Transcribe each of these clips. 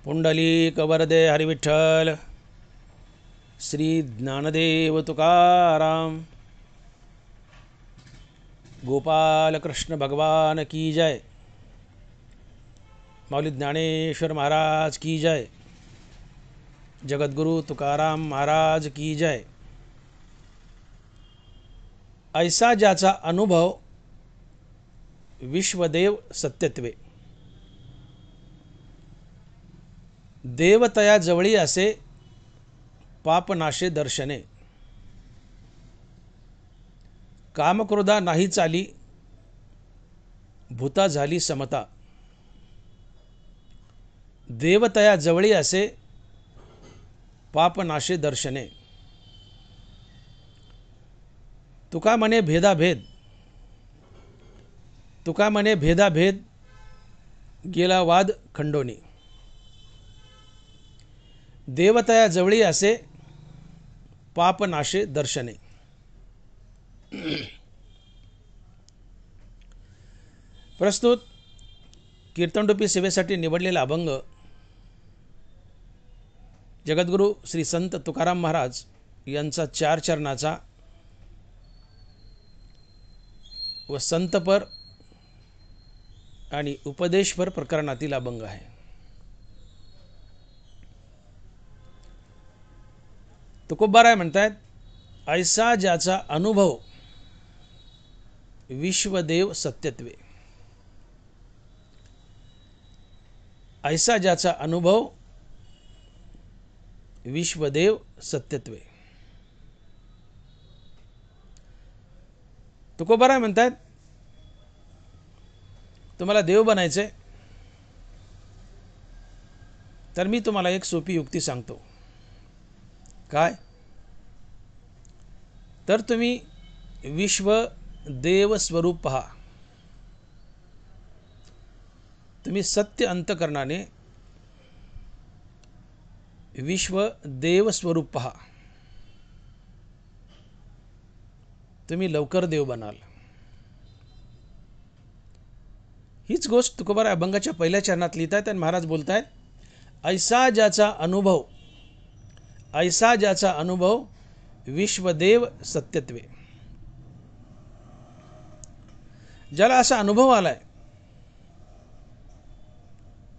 पुंडलिक वरदे हरिविठ्ठल श्री ज्ञानदेव तुकाराम गोपाल कृष्ण भगवान की जय। माऊली ज्ञानेश्वर महाराज की जय। जगद्गुरु तुकाराम महाराज की जय। ऐसा ज्याचा अनुभव विश्वदेव सत्यत्वे, देवतया जवळी असे पापनाशे दर्शने, कामक्रोधा नाही चाली भूता झाली समता, देवतया जवळी असे पापनाशे दर्शने। तुका म्हणे भेदाभेद, तुका म्हणे भेदाभेद गेला वाद खंडोनी, देवतया जवळी असे पापनाशे दर्शने। प्रस्तुत कीर्तनरूपी सेवेसाठी निवडलेला अभंग जगद्गुरु श्री संत तुकाराम महाराज यांचा 4 चरणाचा व संतपर आणि उपदेशपर प्रकरणातील अभंग आहे। तुकोबाराय म्हणतात, ऐसा ज्याचा अनुभव विश्वदेव सत्यत्वे, ऐसा ज्याचा अनुभव विश्वदेव सत्यत्वे। तुकोबाराय म्हणतात, तुम्हाला देव बनायचे तर मी तुम्हाला एक सोपी युक्ती सांगतो। काय? तर तुम्ही विश्व देव स्वरूप पहा, तुम्ही सत्य अंतकरणाने विश्व देव स्वरूप पहा, तुम्ही लवकर देव बनाल। हीच गोष्ट तुकोबाराय अभंगाच्या पहिल्या चरणात लिहितात आणि महाराज बोलतायत, ऐसा ज्याचा अनुभव, ऐसा ज्याचा अनुभव विश्वदेव सत्यत्वे। ज्याला असा अनुभव आलाय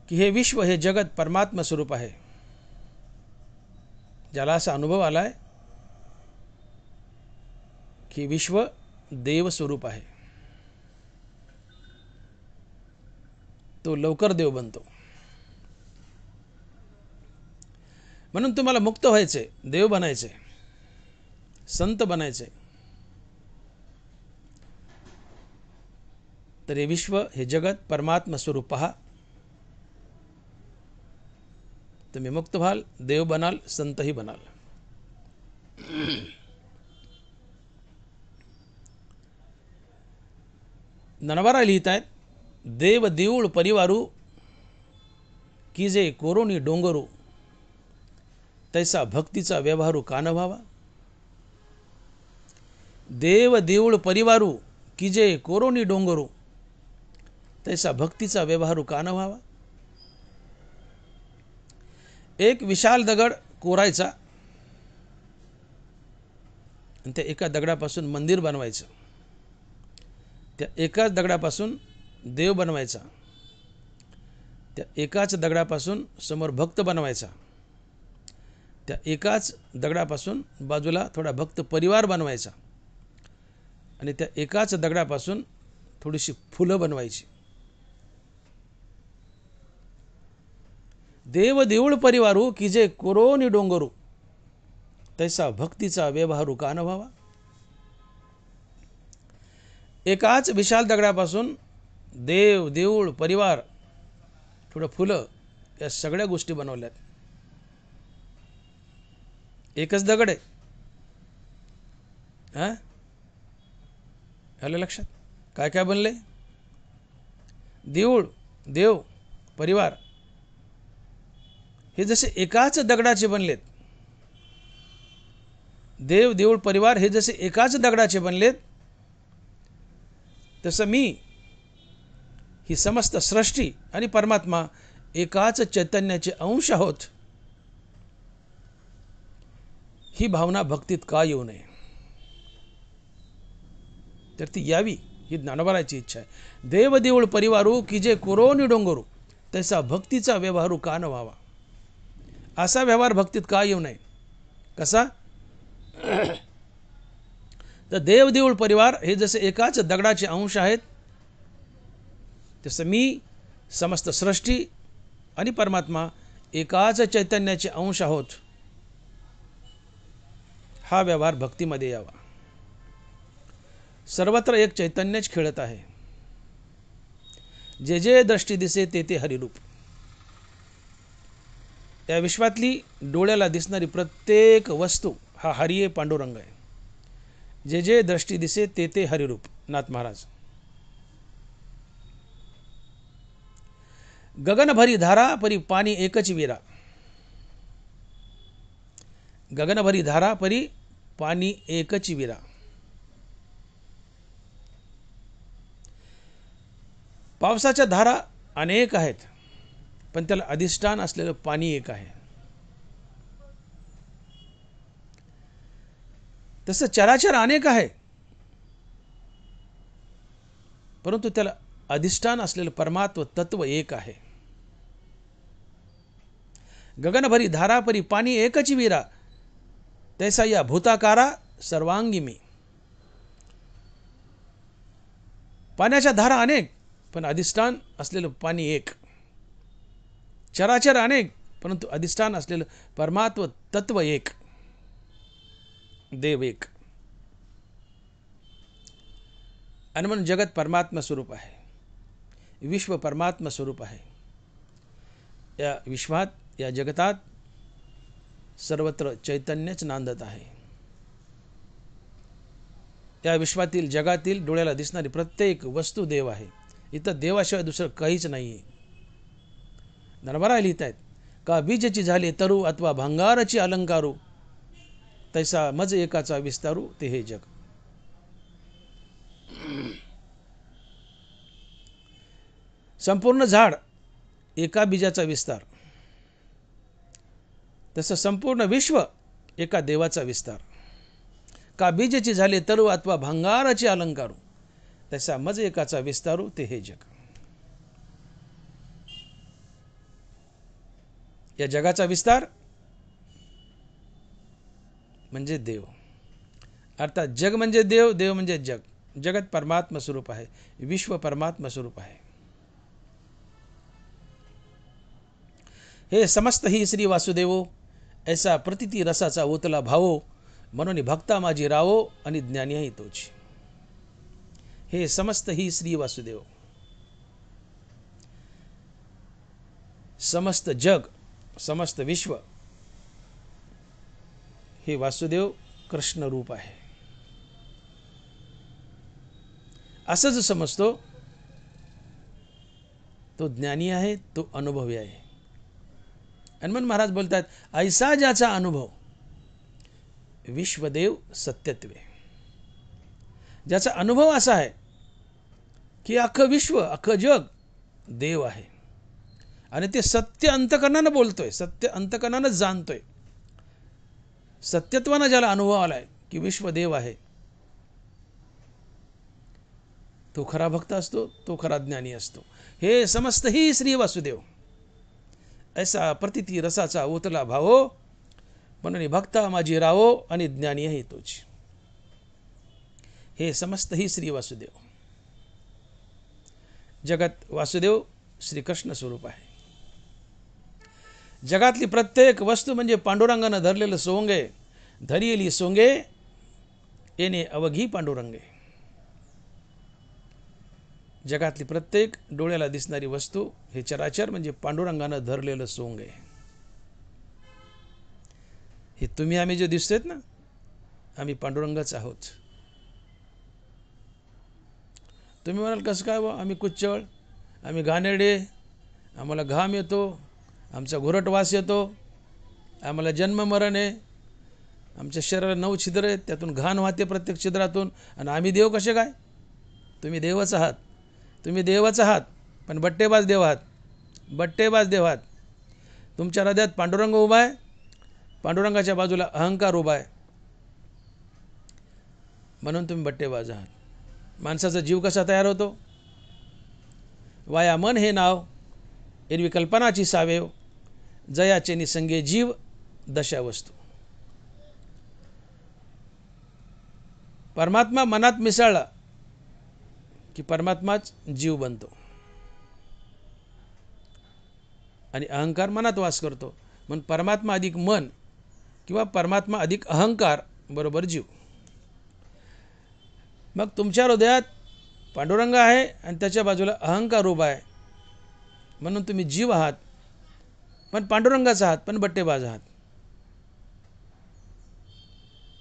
की हे विश्व, हे जगत परमात्मा स्वरूप आहे, ज्याला असा अनुभव आलाय की विश्व देव स्वरूप आहे, तो लवकर देव बनतो। म्हणून तुम्हाला मुक्त व्हायचे, देव बनायचे, संत बनायचे, तर हे विश्व, हे जगत परमात्मा स्वरूप पहा, तुम्ही मुक्त व्हाल, देव बनाल, संतही बनाल। ननवारा लिहित आहेत, देव देऊळ परिवारू की जे कोरोनी डोंगरू, तैसा भक्तीचा व्यवहारू कान व्हावा। देव देऊळ परिवारू की जे कोरोनी डोंगरू, तैसा भक्तीचा व्यवहारू कान व्हावा। एक विशाल दगड कोरायचा आणि त्या एका दगडापासून मंदिर बनवायचं, त्या एकाच दगडापासून देव बनवायचा, त्या एकाच दगडापासून समोर भक्त बनवायचा, त्या एकाच दगडापासून बाजूला थोडा भक्त परिवार बनवायचा आणि त्या एकाच दगडापासून थोडीशी फुलं बनवायची। देव देऊळ परिवारू की जे कोरोनी डोंगरू, तैसा भक्तीचा व्यवहारू कान व्हावा। एकाच विशाल दगडापासून देव देऊळ परिवार थोडं फुलं, या सगळ्या गोष्टी बनवल्यात। एकच दगड आहे, हा? आलं लक्षात? काय काय बनले? देऊळ, देव, परिवार हे जसे एकाच दगडाचे बनलेत, देव देऊळ परिवार हे जसे एकाच दगडाचे बनलेत, तसं मी ही समस्त सृष्टी आणि परमात्मा एकाच चैतन्याचे अंश आहोत, ही भावना भक्तीत का येऊ नये? तर ती यावी ही ज्ञानोबाराची इच्छा आहे. देव देऊळ परिवारू की जे कोरोनी डोंगरू, तसा भक्तीचा व्यवहारू का न व्हावा? असा व्यवहार भक्तीत का येऊ नये? कसा? तर देव देऊळ परिवार हे जसे एकाच दगडाचे अंश आहेत, तसं मी, समस्त सृष्टी आणि परमात्मा एकाच चैतन्याचे अंश आहोत, हा व्यवहार भक्तीमध्ये यावा. सर्वत्र एक चैतन्यच खेळत आहे. जे जे दृष्टी दिसे ते ते हरिरूप. या विश्वातली डोळ्याला दिसणारी प्रत्येक वस्तू हा हरिये पांडुरंग आहे. जे जे दृष्टी दिसे ते ते हरिरूप. नाथ महाराज. गगन भरी धारा परी पाणी एकच विरा. गगन भरी धारा परी पाणी एकच विरा. पावसाच्या धारा अनेक आहेत, पण त्याला अधिष्ठान असलेलं पाणी एक आहे. तसं चराचर अनेक आहे, परंतु त्याला अधिष्ठान असलेलं परमात्म तत्व एक आहे. गगनभरी धारा परी पाणी एकच विरा, तैसा या भूताकारा सर्वांगी मी. पाण्याच्या धारा अनेक, पण अधिष्ठान असलेलं पाणी एक. चराचर अनेक, परंतु अधिष्ठान असलेलं परमात्म तत्व एक, देव एक. आणि म्हणून जगत परमात्मा स्वरूप आहे, विश्व परमात्मा स्वरूप आहे. या विश्वात, या जगतात सर्वत्र चैतन्यच नांदत आहे. या विश्वातील, जगातील डोळ्याला दिसणारी प्रत्येक वस्तू देव आहे. इथं देवाशिवाय दुसरं काहीच नाही आहे. नरबरा लिहित आहेत का बीजची झाले तरु अथवा भंगाराची अलंकारू, तैसा मज एकाचा विस्तारू ते हे जग. संपूर्ण झाड एका बीजाचा विस्तार, तसं संपूर्ण विश्व एका देवाचा विस्तार. का बीजची झाले तरु अथवा भंगाराची अलंकारू, तसा मज एकाचा विस्तारू ते हे जग. या जगाचा विस्तार म्हणजे देव. अर्थात जग म्हणजे देव, देव म्हणजे जग. जगत परमात्मा स्वरूप आहे, विश्व परमात्मा स्वरूप आहे. हे समस्त ही श्री वासुदेवो, ऐसा प्रतिती रसाचा ओतला भावो, म्हणून भक्ता माझी रावो आणि ज्ञानीही तोच. हे समस्त ही श्री वासुदेव, समस्त जग, समस्त विश्व हे वासुदेव कृष्ण रूप आहे, असंच समजतो. तो ज्ञानी आहे, तो अनुभवी आहे. हनुमान महाराज बोलतात, ऐसा ज्याचा अनुभव विश्वदेव सत्यत्वे. ज्याचा अनुभव असा आहे की अख्खं विश्व, अख्खं जग देव आहे, आणि ते सत्य अंतकरणानं बोलतोय, सत्य अंतकरणानं जाणतोय. सत्यत्वानं ज्याला अनुभव आलाय की विश्व देव आहे, तो खरा भक्त असतो, तो खरा ज्ञानी असतो. हे समस्त ही श्री वासुदेव, ऐसा प्रतिती रसाचा ओतला भावो, म्हणून भक्ता माझी रावो आणि ज्ञानीही तोच. हे समस्त ही श्री वासुदेव. जगत वासुदेव श्रीकृष्ण स्वरूप आहे. जगातली प्रत्येक वस्तू म्हणजे पांडुरंगानं धरलेलं सोंगे, धरियली सोंगे येणे अवघी पांडुरंगे. जगातली प्रत्येक डोळ्याला दिसणारी वस्तू हे चराचर म्हणजे पांडुरंगानं धरलेलं सोंग आहे. हे तुम्ही आम्ही जे दिसतोय ना, आम्ही पांडुरंगच आहोत. तुम्ही म्हणाल कसं काय बा, आम्ही कुच्चळ, आम्ही घाणेरडे, आम्हाला घाम येतो, आमचा घुरट वास येतो, आम्हाला जन्म मरण आहे, आमच्या शरीराला 9 छिद्र आहेत, त्यातून घाण वाहते प्रत्येक छिद्रातून, आणि आम्ही देव कसे काय? तुम्ही देवच आहात, तुम्ही देवच आहात, पण बट्टेबाज देव आहात. बट्टेबाज देव आहात. तुमच्या हृदयात पांडुरंग उभा आहे, पांडुरंगाच्या बाजूला अहंकार उभा आहे, म्हणून तुम्ही बट्टेबाज आहात. माणसाचा जीव कसा तयार होतो? वाया मन हे नाव, एरवी कल्पनाची सावेव, जयाचे निसंगे जीव दशा वस्तू. परमात्मा मनात मिसळला की परमात्माच जीव बनतो आणि अहंकार मनात वास करतो. म्हणून परमात्मा अधिक मन किंवा परमात्मा अधिक अहंकार बरोबर जीव. मग तुमच्या हृदयात पांडुरंग आहे आणि त्याच्या बाजूला अहंकार उभा आहे, म्हणून तुम्ही जीव आहात, पण पांडुरंगाचा आहात, पण बट्टेबाज आहात.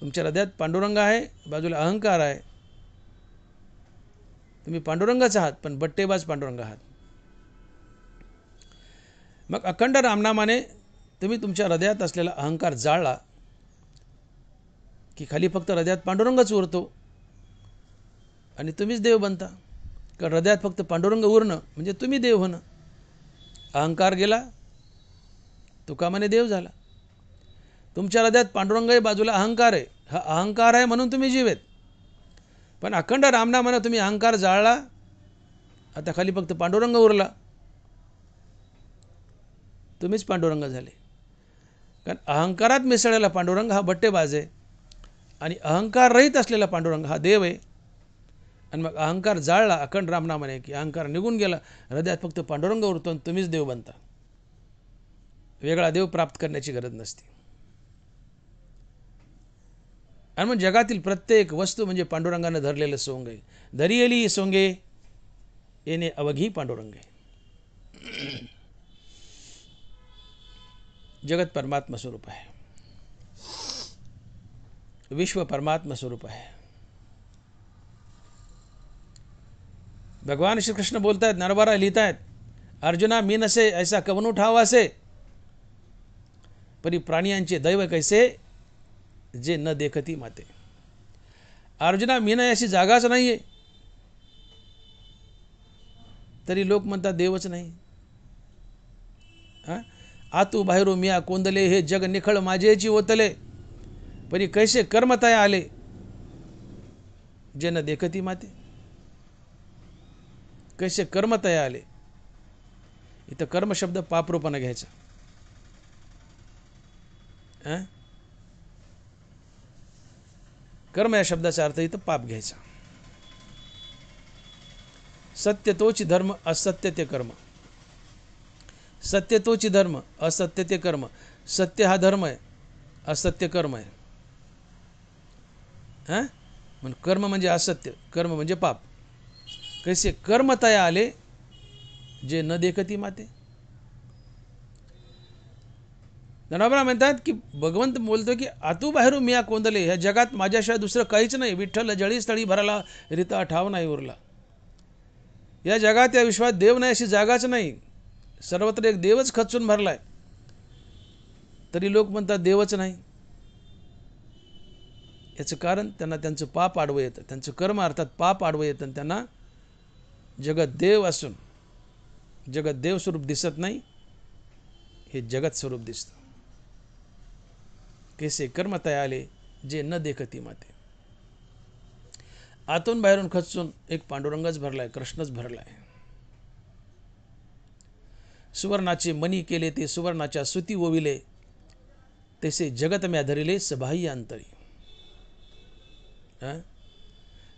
तुमच्या हृदयात पांडुरंग आहे, बाजूला अहंकार आहे, तुम्ही पांडुरंगाचा आहात, पण बट्टेबाज पांडुरंग आहात. मग अखंड रामनामाने तुम्ही तुमच्या हृदयात असलेला अहंकार जाळला की खाली फक्त हृदयात पांडुरंगच उरतो आणि तुम्हीच देव बनता. कारण हृदयात फक्त पांडुरंग उरणं म्हणजे तुम्ही देव होणं. अहंकार गेला, तुका म्हणे देव झाला. तुमच्या हृदयात पांडुरंग आहे, बाजूला अहंकार आहे. हा अहंकार आहे म्हणून तुम्ही जीव आहेत, पण अखंड रामनामाने तुम्ही अहंकार जाळला, आता खाली फक्त पांडुरंग उरला, तुम्हीच पांडुरंग झाले. कारण अहंकारात मिसळलेला पांडुरंग हा बट्टेबाज आहे आणि अहंकार रहित असलेला पांडुरंग हा देव आहे. आणि मग अहंकार जाळला अखंड रामनामाने की अहंकार निघून गेला, हृदयात फक्त पांडुरंग उरतो आणि तुम्हीच देव बनता. वेगळा देव प्राप्त करण्याची गरज नसते. आणि मग जगातील प्रत्येक वस्तू म्हणजे पांडुरंगाने धरलेलं सोंग आहे. धरियली सोंगे येणे अवघी पांडुरंगे. जगत परमात्मा स्वरूप आहे, विश्व परमात्मा स्वरूप आहे. भगवान श्री कृष्ण बोलतायत, नरवारा लिहितायत, अर्जुना मी नसे ऐसा कवनु ठाव असे, परी प्राणियांचे दैव कैसे जे न देखती माते. अर्जुना मी नाही अशी जागाच नाहीये, तरी लोक म्हणतात देवच नाही. आतू बाहेरू मिया कोंदले, हे जग निखळ माझेची ओतले, परी कैसे कर्मतया आले जे न देखती माते. कैसे कर्मतया आले, इथं कर्म शब्द पापरूपानं घ्यायचा. कर्म या शब्दाचा अर्थ इथं पाप घ्यायचा. सत्य तोची धर्म, असत्य ते कर्म. सत्य तोची धर्म, असत्य ते कर्म. सत्य हा धर्म आहे, असत्य कर्म आहे. म्हणून कर्म म्हणजे असत्य, कर्म म्हणजे पाप. कैसे कर्मतया आले जे न देखती माते. नरवारा म्हणतात की भगवंत बोलतो की आतू बाहेरू मिया कोंदले, ह्या जगात माझ्याशिवाय दुसरं काहीच नाही. विठ्ठल जळी स्थळी भरला, रिता ठाव नाही उरला. या जगात या विश्वात देव नाही अशी जागाच नाही. सर्वत्र एक देवच खचून भरलाय, तरी लोक म्हणतात देवच नाही. याचं कारण त्यांना त्यांचं पाप आडवं येतं, त्यांचं कर्म अर्थात पाप आडवं येतं आणि त्यांना जगत देव असून जगत देव स्वरूप दिसत नाही, हे जगत स्वरूप दिसतं. कैसे कर्मतया आले जे न देखती माते. आतून बाहेरून खचून एक पांडुरंगच भरलाय, कृष्णच भरलाय. सुवर्णाचे मणी केले ते सुवर्णाच्या सुती ओविले, तसे जगत म्या धरिले सबाह्य अंतरी.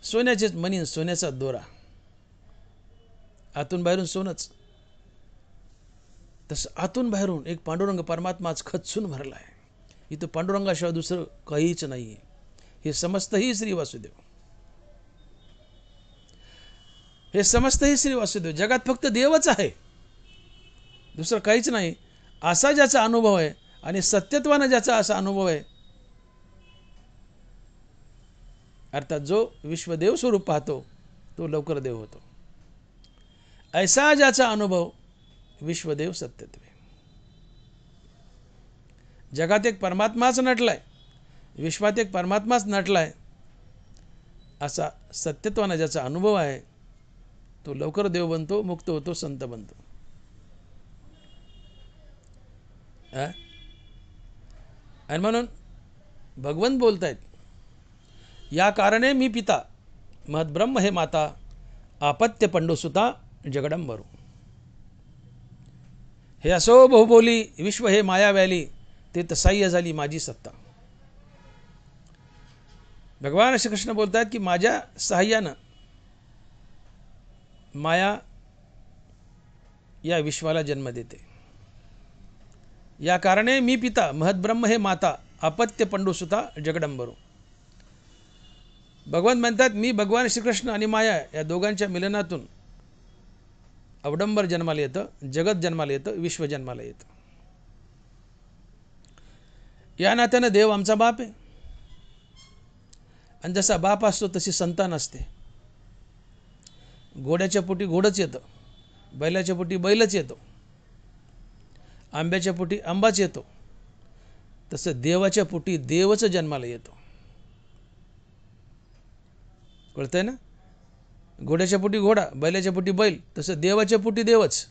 सोन्याचेच मणी, सोन्याचा दोरा, आतून बाहेरून सोनच. तसं आतून बाहेरून एक पांडुरंग परमात्माच खचून भरलाय. इथं पांडुरंगाशिवाय दुसरं काहीच नाहीये. हे समस्तही श्री वासुदेव, हे समस्तही श्री वासुदेव. जगात फक्त देवच आहे, दुसरं काहीच नाही. असा ज्याचा अनुभव आहे आणि सत्यत्वानं ज्याचा असा अनुभव आहे, अर्थात जो विश्वदेव स्वरूप पाहतो तो लवकर देव होतो. ऐसा ज्याचा अनुभव विश्वदेव सत्यत्वे. जगात एक परमात्माच नटलाय, विश्वात एक परमात्माच नटलाय, असा सत्यत्वानं ज्याचा अनुभव आहे तो लवकर देव बनतो, मुक्त होतो, संत बनतो. आणि म्हणून भगवंत बोलतायत, या कारणे मी पिता महद्ब्रह्म हे माता आपत्य पंडुसुता जगडंबरू. हे असो बहुबोली विश्व हे माया व्याली ते तसाह्य झाली माझी सत्ता. भगवान श्रीकृष्ण बोलतात की माझ्या सहाय्यानं माया या विश्वाला जन्म देते. या कारणे मी पिता महद्ब्रह्म हे माता आपत्य पंडुसुता जगडंबरू. भगवान म्हणतात मी भगवान श्रीकृष्ण आणि माया या दोघांच्या मिलनातून अवडंबर जन्माला येतं, जगत जन्माला येतं, विश्व जन्माला येतं. या नात्यानं देव आमचा बाप आहे. आणि जसा बाप असतो तशी संतान असते. घोड्याच्या पोटी घोडच येतं, बैलाच्या पोटी बैलच येतो, आंब्याच्या पोटी आंबाच येतो, तसं देवाच्या पोटी देवच जन्माला येतो. कळतंय ना? घोड्याच्या पोटी घोडा, बैलाच्या पोटी बैल, तसं देवाच्या पोटी देवच.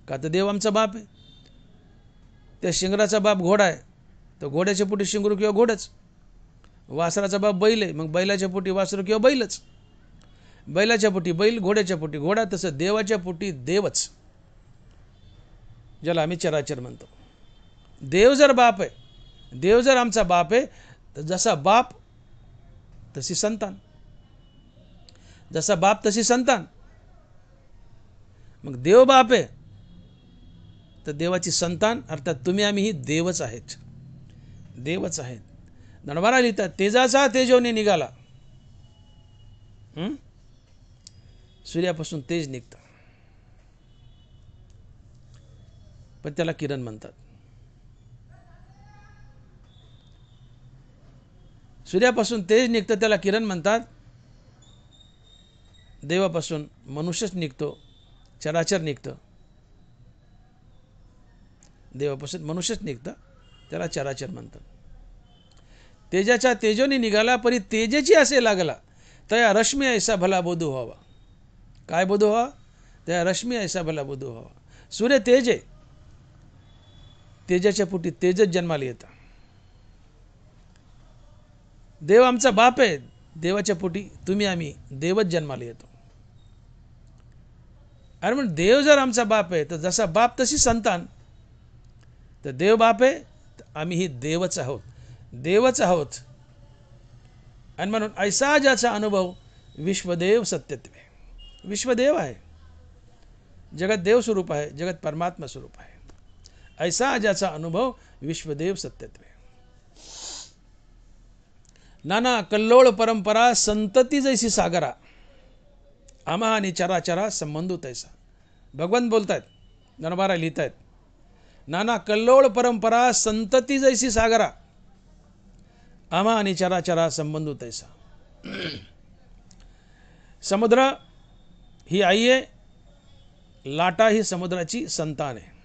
का तर देव आमचा बाप आहे. त्या शिंगराचा बाप घोडा आहे, तर घोड्याच्या पोटी शिंगरू किंवा घोडच. वासराचा बाप बैल आहे, मग बैलाच्या पोटी वासरू किंवा बैलच. बैलाच्या पोटी बैल, घोड्याच्या पोटी घोडा, तसं देवाच्या पोटी देवच, ज्याला आम्ही चराचर म्हणतो. देव जर बाप आहे, देव जर आमचा बाप आहे, तर जसा बाप तशी संतान, जसा बाप तशी संतान. मग देव बाप आहे तर देवाची संतान अर्थात तुम्ही आम्ही ही देवच आहेत, देवच आहेत. नडवारा लिहितात तेजाचा तेजोने निघाला. सूर्यापासून तेज निघतं, पण त्याला किरण म्हणतात. सूर्यापासून तेज निघतं त्याला किरण म्हणतात. देवापासून मनुष्यच निघतो, चराचर निघतं. देवापासून मनुष्यच निघतं, त्याला चराचर म्हणतात. तेजाच्या तेजोने निघाला परी तेजेची असे लागला, तया रश्मी ऐसा भला बोधू व्हावा. काय बोधू व्हावा? तया रश्मी ऐसा भला बोधू व्हावा. सूर्य तेज आहे, तेजाच्या पोटी तेजच जन्माला येतं. देव आमचा बाप आहे, देवाच्या पोटी तुम्ही आम्ही देवच जन्माला येतो. अरे म्हणून देव जर आमचा बाप आहे तर जसा बाप तशी संतान. तर देव बाप आहे, आम्ही ही देवच आहोत, देवच आहोत. आणि म्हणून ऐसा ज्याचा अनुभव विश्वदेव सत्यत्वे. विश्वदेव आहे, जगत देव स्वरूप आहे, जगत परमात्मा स्वरूप आहे. ऐसा ज्याचा अनुभव विश्वदेव सत्यत्वे. नाना कल्लोळ परंपरा संतती जैसी सागरा, आम्हा आणि चराचरा संबंधू तैसा. भगवान बोलतायत, नरबारा लिहितायत, नाना कल्लोळ परंपरा संतती जैसी सागरा, आम्हा आणि चराचरा संबंधू तैसा. समुद्र ही आई आहे, लाटा ही समुद्राची संतान आहे.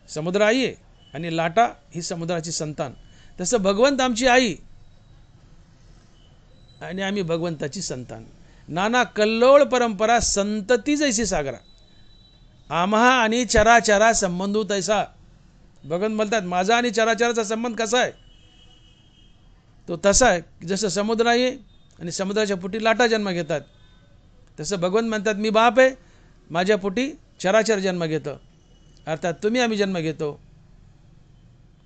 समुद्र आई आहे आणि लाटा ही समुद्राची संतान. तसं भगवंत आमची आई आणि आम्ही भगवंताची संतान. नाना कल्लोळ परंपरा संतती जैसी सागरा, आम्हा आणि चराचरा संबंधू तैसा. भगवंत बोलतात माझा आणि चराचराचा संबंध कसा आहे? तो तसा आहे जसं समुद्र आहे आणि समुद्राच्या पोटी लाटा जन्म घेतात, तसं भगवंत म्हणतात मी बाप आहे, माझ्या पोटी चराचर जन्म घेतं, अर्थात तुम्ही आम्ही जन्म घेतो.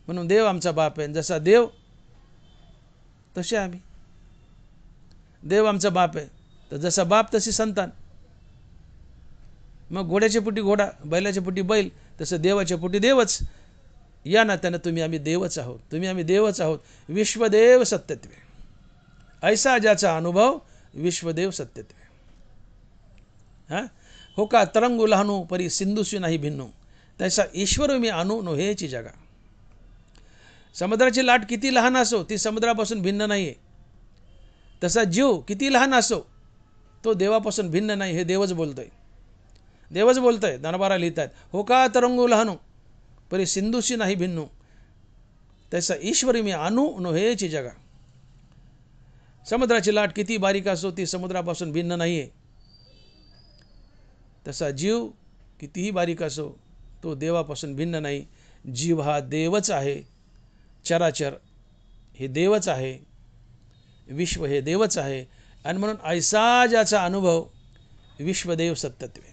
म्हणून देव आमचा बाप आहे, जसा देव तसे आम्ही. देव आमचा बाप आहे तर जसा बाप तशी संतान. मग घोड्याच्या पोटी घोडा, बैलाच्या पोटी बैल, तसं देवाच्या पोटी देवच. या नात्यानं तुम्ही आम्ही देवच आहोत, तुम्ही आम्ही देवच आहोत. विश्वदेव सत्यत्वे. ऐसा ज्याचा अनुभव विश्वदेव सत्यत्वे. हां हो का तरंगू लहानू परी सिंधुशी नाही भिन्नू, तैसा ईश्वर मी आणू नो हेची जगा. समुद्राची लाट किती लहान असो ती समुद्रापासून भिन्न नाही आहे. तसा जीव किती लहान असो तो देवापासून भिन्न नाही, हे देवच बोलतोय. देवच बोलतोय. दनबारा लिहितात हो का तरंगू लहानू परी सिंधुशी नाही भिन्नू, तैसा ईश्वरी मी आणू नो हेची जगा. समुद्राची लाट किती बारीक असो ती समुद्रापासून भिन्न नाही आहे. तसा जीव कितीही बारीक असो तो देवापासून भिन्न नाही. जीव हा देवच आहे, चराचर हे देवच आहे, विश्व हे देवच आहे. आणि म्हणून ऐसा ज्याचा अनुभव विश्वदेव सत्यत्वे,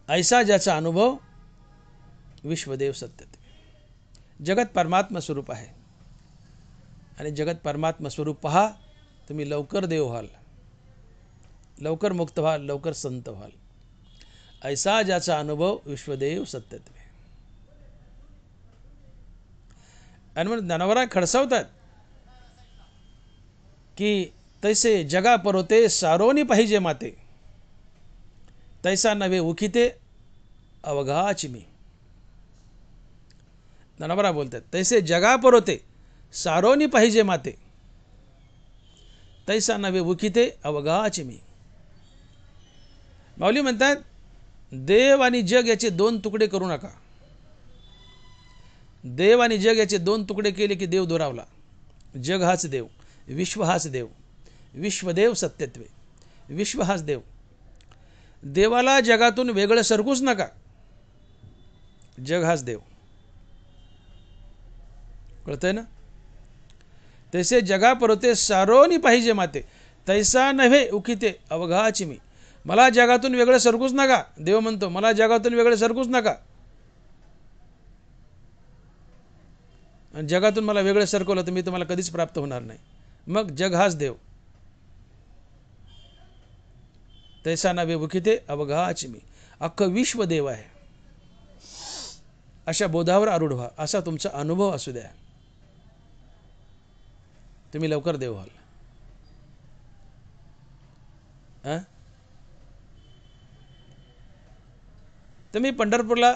ऐसा ज्याचा अनुभव विश्वदेव सत्यत्वे. जगत परमात्मा स्वरूप आहे आणि जगत परमात्मा स्वरूप पहा, तुम्ही लवकर देव व्हाल, लवकर मुक्त व्हाल, लवकर संत व्हाल. ऐसा ज्याचा अनुभव विश्वदेव सत्यत्वे. आणि म्हणून जनावरा खडसावतात की तैसे जगा परोते सारोनी पाहिजे माते, तैसा नव्हे उखिते अवघाची मी. जनावरा बोलतात तैसे जगा परोते सारोनी पाहिजे माते, तैसा नव्हे उखिते अवघाची मी. माऊली म्हणतात देव आणि जग याचे दोन तुकडे करू नका. देव आणि जग याचे दोन तुकडे केले की देव दुरावला. जग हाच देव, विश्व हाच देव, विश्वदेव सत्यत्वे. विश्व हाच देव. देवाला जगातून वेगळं सरकूच नका. जग हाच देव. कळतंय ना? तैसे जगा परोते सारोनी पाहिजे माते, तैसा नव्हे उखिते अवघाची मी. मला जगातून वेगळं सरकूच नका. देव म्हणतो मला जगातून वेगळं सरकूच नका. आणि जगातून मला वेगळं सरकवलं तर मी तुम्हाला कधीच प्राप्त होणार नाही. मग जग हाच देव. तैसा नव्हे उखिते अवघाची मी. अख्खं विश्व देव आहे. अशा बोधावर आरूढ व्हा. असा तुमचा अनुभव असू द्या. तुम्ही लवकर देव व्हाल. तुम्ही पंढरपूरला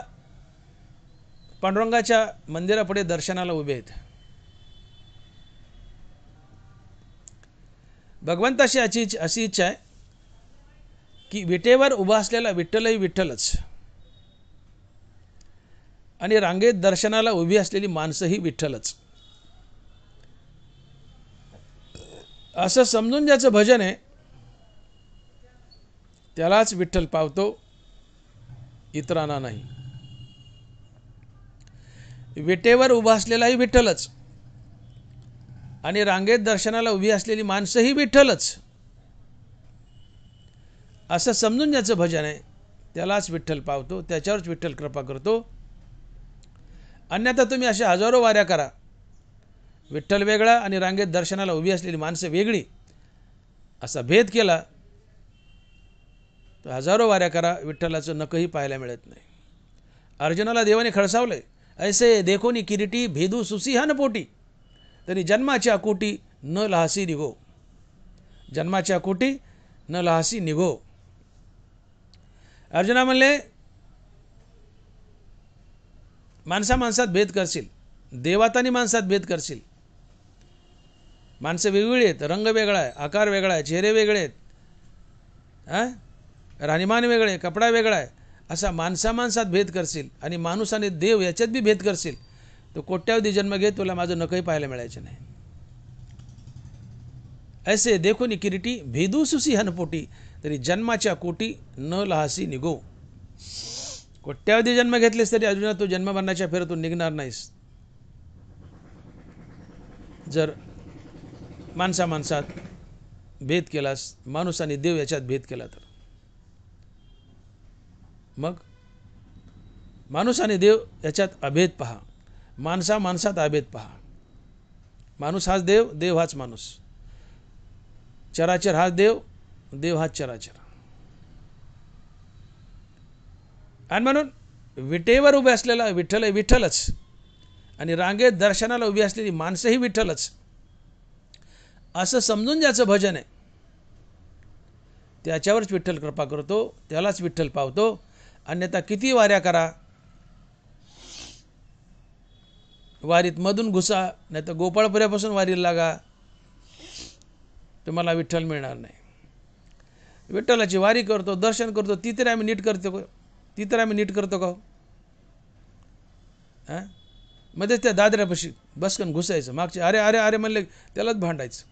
पांडुरंगाच्या मंदिरापुढे दर्शनाला उभे आहेत. भगवंताशी अशी इच्छा आहे की विटेवर उभा असलेला विठ्ठलही विठ्ठलच आणि रांगेत दर्शनाला उभी असलेली माणसंही विठ्ठलच. असं समजून ज्याचं भजन आहे त्यालाच विठ्ठल पावतो, इतरांना नाही. विटेवर उभा असलेलाही विठ्ठलच आणि रांगेत दर्शनाला उभी असलेली माणसंही विठ्ठलच. असं समजून ज्याचं भजन आहे त्यालाच विठ्ठल पावतो, त्याच्यावरच विठ्ठल कृपा करतो. अन्यथा तुम्ही अशा हजारो वाऱ्या करा, विठ्ठल वेगळा आणि रांगेत दर्शनाला उभी असलेली माणसं वेगळी, असा भेद केला तर हजारो वाऱ्या करा, विठ्ठलाचं नकही पाहायला मिळत नाही. अर्जुनाला देवाने खडसावलंय, ऐसे देखोनी किरीटी भेदू सुसिहान पोटी, तरी जन्माच्या कोटी न लहासी निघो. जन्माच्या कोटी न लहासी निघो. अर्जुना म्हणले माणसा माणसात भेद करशील, देवात आणि माणसात भेद करशील. माणसं वेगवेगळी आहेत, रंग वेगळा आहे, आकार वेगळा आहे, चेहरे वेगळे आहेत, राहणीमान वेगळे, कपडा वेगळा आहे. असा माणसा माणसात भेद करशील आणि माणूस आणि देव याच्यात बी भेद करशील तो कोट्यावधी जन्म घे, तुला माझं नकही पाहायला मिळायचं नाही. ऐसे देखोनी किरीटी भेदू सुसी हनपोटी, तरी जन्माच्या कोटी न लहासी निघो. कोट्यावधी जन्म घेतलेस तरी अर्जुना तू जन्ममरणाच्या फेरीतून निघणार नाहीस. जर माणसा माणसात भेद केलास, माणूस आणि देव याच्यात भेद केला तर मग माणूस आणि देव याच्यात अभेद पहा, माणसा माणसात अभेद पहा. माणूस हाच देव, देव हाच माणूस, चराचर हाच देव, देव हाच चराचर. आणि म्हणून विटेवर उभे असलेला विठ्ठल विठ्ठलच आणि रांगेत दर्शनाला उभी असलेली माणसंही विठ्ठलच. असं समजून ज्याचं भजन आहे त्याच्यावरच विठ्ठल कृपा करतो, त्यालाच विठ्ठल पावतो. अन्यथा किती वाऱ्या करा, वारीत मधून घुसा, नाही तर गोपाळपुऱ्यापासून वारीला लागा, तुम्हाला विठ्ठल मिळणार नाही. विठ्ठलाची वारी करतो, दर्शन करतो, ती तरी आम्ही नीट करतो, ती तर आम्ही नीट करतो का? मध्येच त्या दादऱ्यापाशी बसकन घुसायचं, मागचे अरे अरे अरे म्हणले त्यालाच भांडायचं.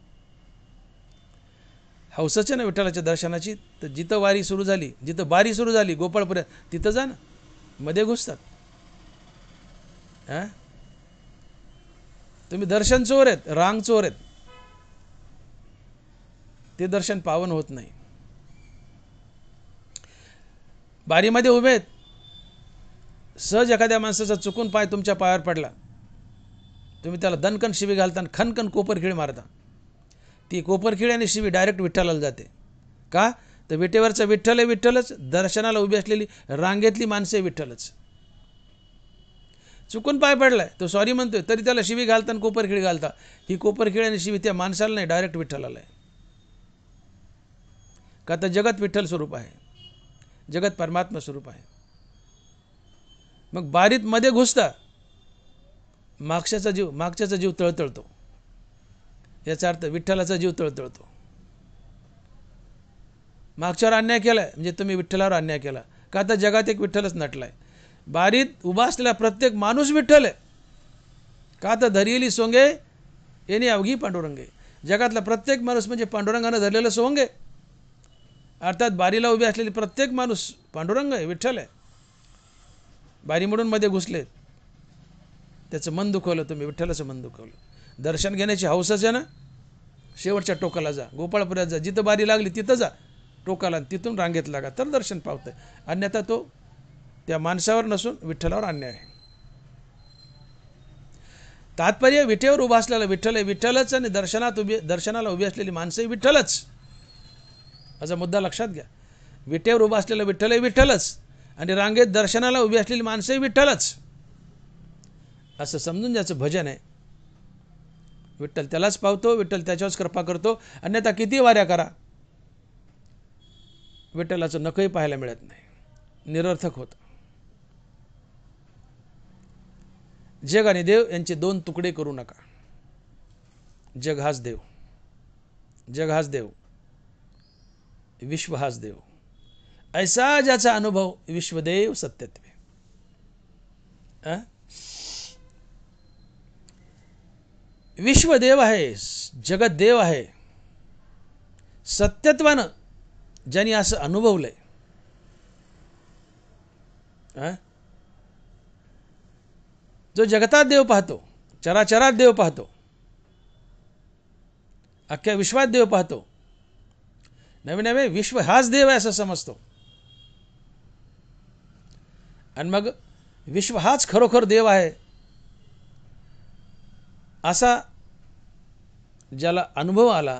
हौसाच्या ना विठ्ठलाच्या दर्शनाची, तर जिथं वारी सुरू झाली, जिथं बारी सुरू झाली गोपाळपुऱ्यात, तिथं जा ना, मध्ये घुसतात. हां, तुम्ही दर्शन चोर आहेत, रांग चोर आहेत, ते दर्शन पावन होत नाही. बारीमध्ये उभे आहेत, सहज एखाद्या माणसाचा चुकून पाय तुमच्या पायावर पडला, तुम्ही त्याला दणकन शिवी घालता आणि खनकन कोपरखीळ मारता. ती कोपरखीळ आणि शिवी डायरेक्ट विठ्ठलाला जाते. का? तर विटेवरचा विठ्ठल आहे विठ्ठलच, दर्शनाला उभी असलेली रांगेतली माणसं आहे विठ्ठलच. चुकून पाय पडलाय, तो सॉरी म्हणतोय, तरी त्याला शिवी घालता आणि कोपरखीळ घालता. ही कोपरखीळ आणि शिवी त्या माणसाला नाही, डायरेक्ट विठ्ठलाला आहे. का? तर जगत विठ्ठल स्वरूप आहे, जगत परमात्मा स्वरूप आहे. मग बारीत मध्ये घुसता, मागच्याचा जीव तळतळतो. याचा अर्थ विठ्ठलाचा जीव तळतळतो. मागच्यावर अन्याय केलाय म्हणजे तुम्ही विठ्ठलावर अन्याय केला. का? तर जगात एक विठ्ठलच नटलाय. बारीत उभा असलेला प्रत्येक माणूस विठ्ठल आहे. का? तर धरिली सोंगे येणे अवघी पांडुरंगे. जगातला प्रत्येक माणूस म्हणजे पांडुरंगानं धरलेलं सोंग आहे. अर्थात बारीला उभी असलेली प्रत्येक माणूस पांडुरंग आहे, विठ्ठल आहे. बारी मोडून मध्ये घुसले, त्याचं मन दुखवलं तुम्ही, विठ्ठलाचं मन दुखवलं. दर्शन घेण्याची हौसच आहे ना, शेवटच्या टोकाला जा, गोपाळपुऱ्यात जा, जिथं बारी लागली तिथं जा टोकाला, तिथून रांगेत लागा, तर दर्शन पावतंय. अन्यथा तो त्या माणसावर नसून विठ्ठलावर अन्याय आहे. तात्पर्य विठेवर उभा असलेला विठ्ठल आहे विठ्ठलच, आणि दर्शनाला उभी असलेली माणसंही विठ्ठलच. असा मुद्दा लक्षात घ्या. विटेवर उभा असलेला विठ्ठल आहे विठ्ठलच, आणि रांगेत दर्शनाला उभी असलेली माणसंही विठ्ठलच, असं समजून ज्याचं भजन आहे. विठ्ठल त्यालाच पावतो, विठ्ठल त्याच्यावरच कृपा करतो. अन्यथा किती वाऱ्या करा, विठ्ठलाचं नखही पाहायला मिळत नाही, निरर्थक होतं. जग आणि देव यांचे दोन तुकडे करू नका. जग हाच देव, जग हाच देव, विश्व हाच देव. ऐसा ज्याचा अनुभव विश्वदेव सत्यत्वे. विश्वदेव आहे, जगत देव आहे. सत्यत्वानं ज्यांनी असं अनुभवलंय, जो जगतात देव पाहतो, चराचरात देव पाहतो, अख्ख्या विश्वात देव पाहतो, नवे नवे विश्व हाच देव आहे असं समजतो, आणि मग विश्व हाच खरोखर देव आहे असा ज्याला अनुभव आला,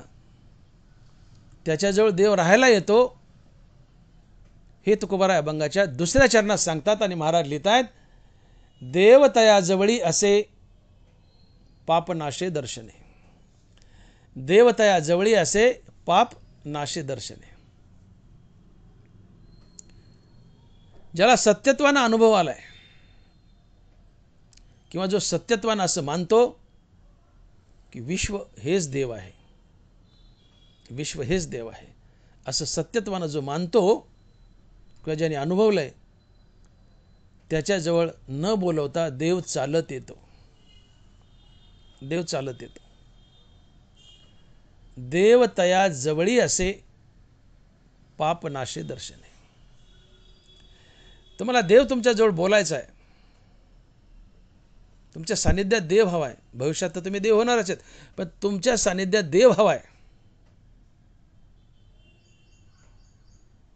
त्याच्याजवळ देव राहायला येतो. हे तुकोबाराय अभंगाच्या दुसऱ्या चरणात सांगतात, आणि महाराज लिहितायत, देव तयाजवळी असे पाप नाशे दर्शने. देव तयाजवळी असे पाप नाशे दर्शने. ज्याला सत्यत्वानं अनुभव आलाय, किंवा जो सत्यत्वानं असं मानतो की विश्व हेच देव आहे, विश्व हेच देव आहे, असं सत्यत्वानं जो मानतो किंवा ज्याने अनुभवलंय, त्याच्याजवळ न बोलवता देव चालत येतो. देव चालत येतो. देव तया जवळी असे पाप नाशे दर्शने. तुम्हाला देव तुमच्याजवळ बोलायचा आहे, तुमच्या सानिध्यात देव हवाय. भविष्यात तर तुम्ही देव होणारच आहेत, पण तुमच्या सानिध्यात देव हवाय.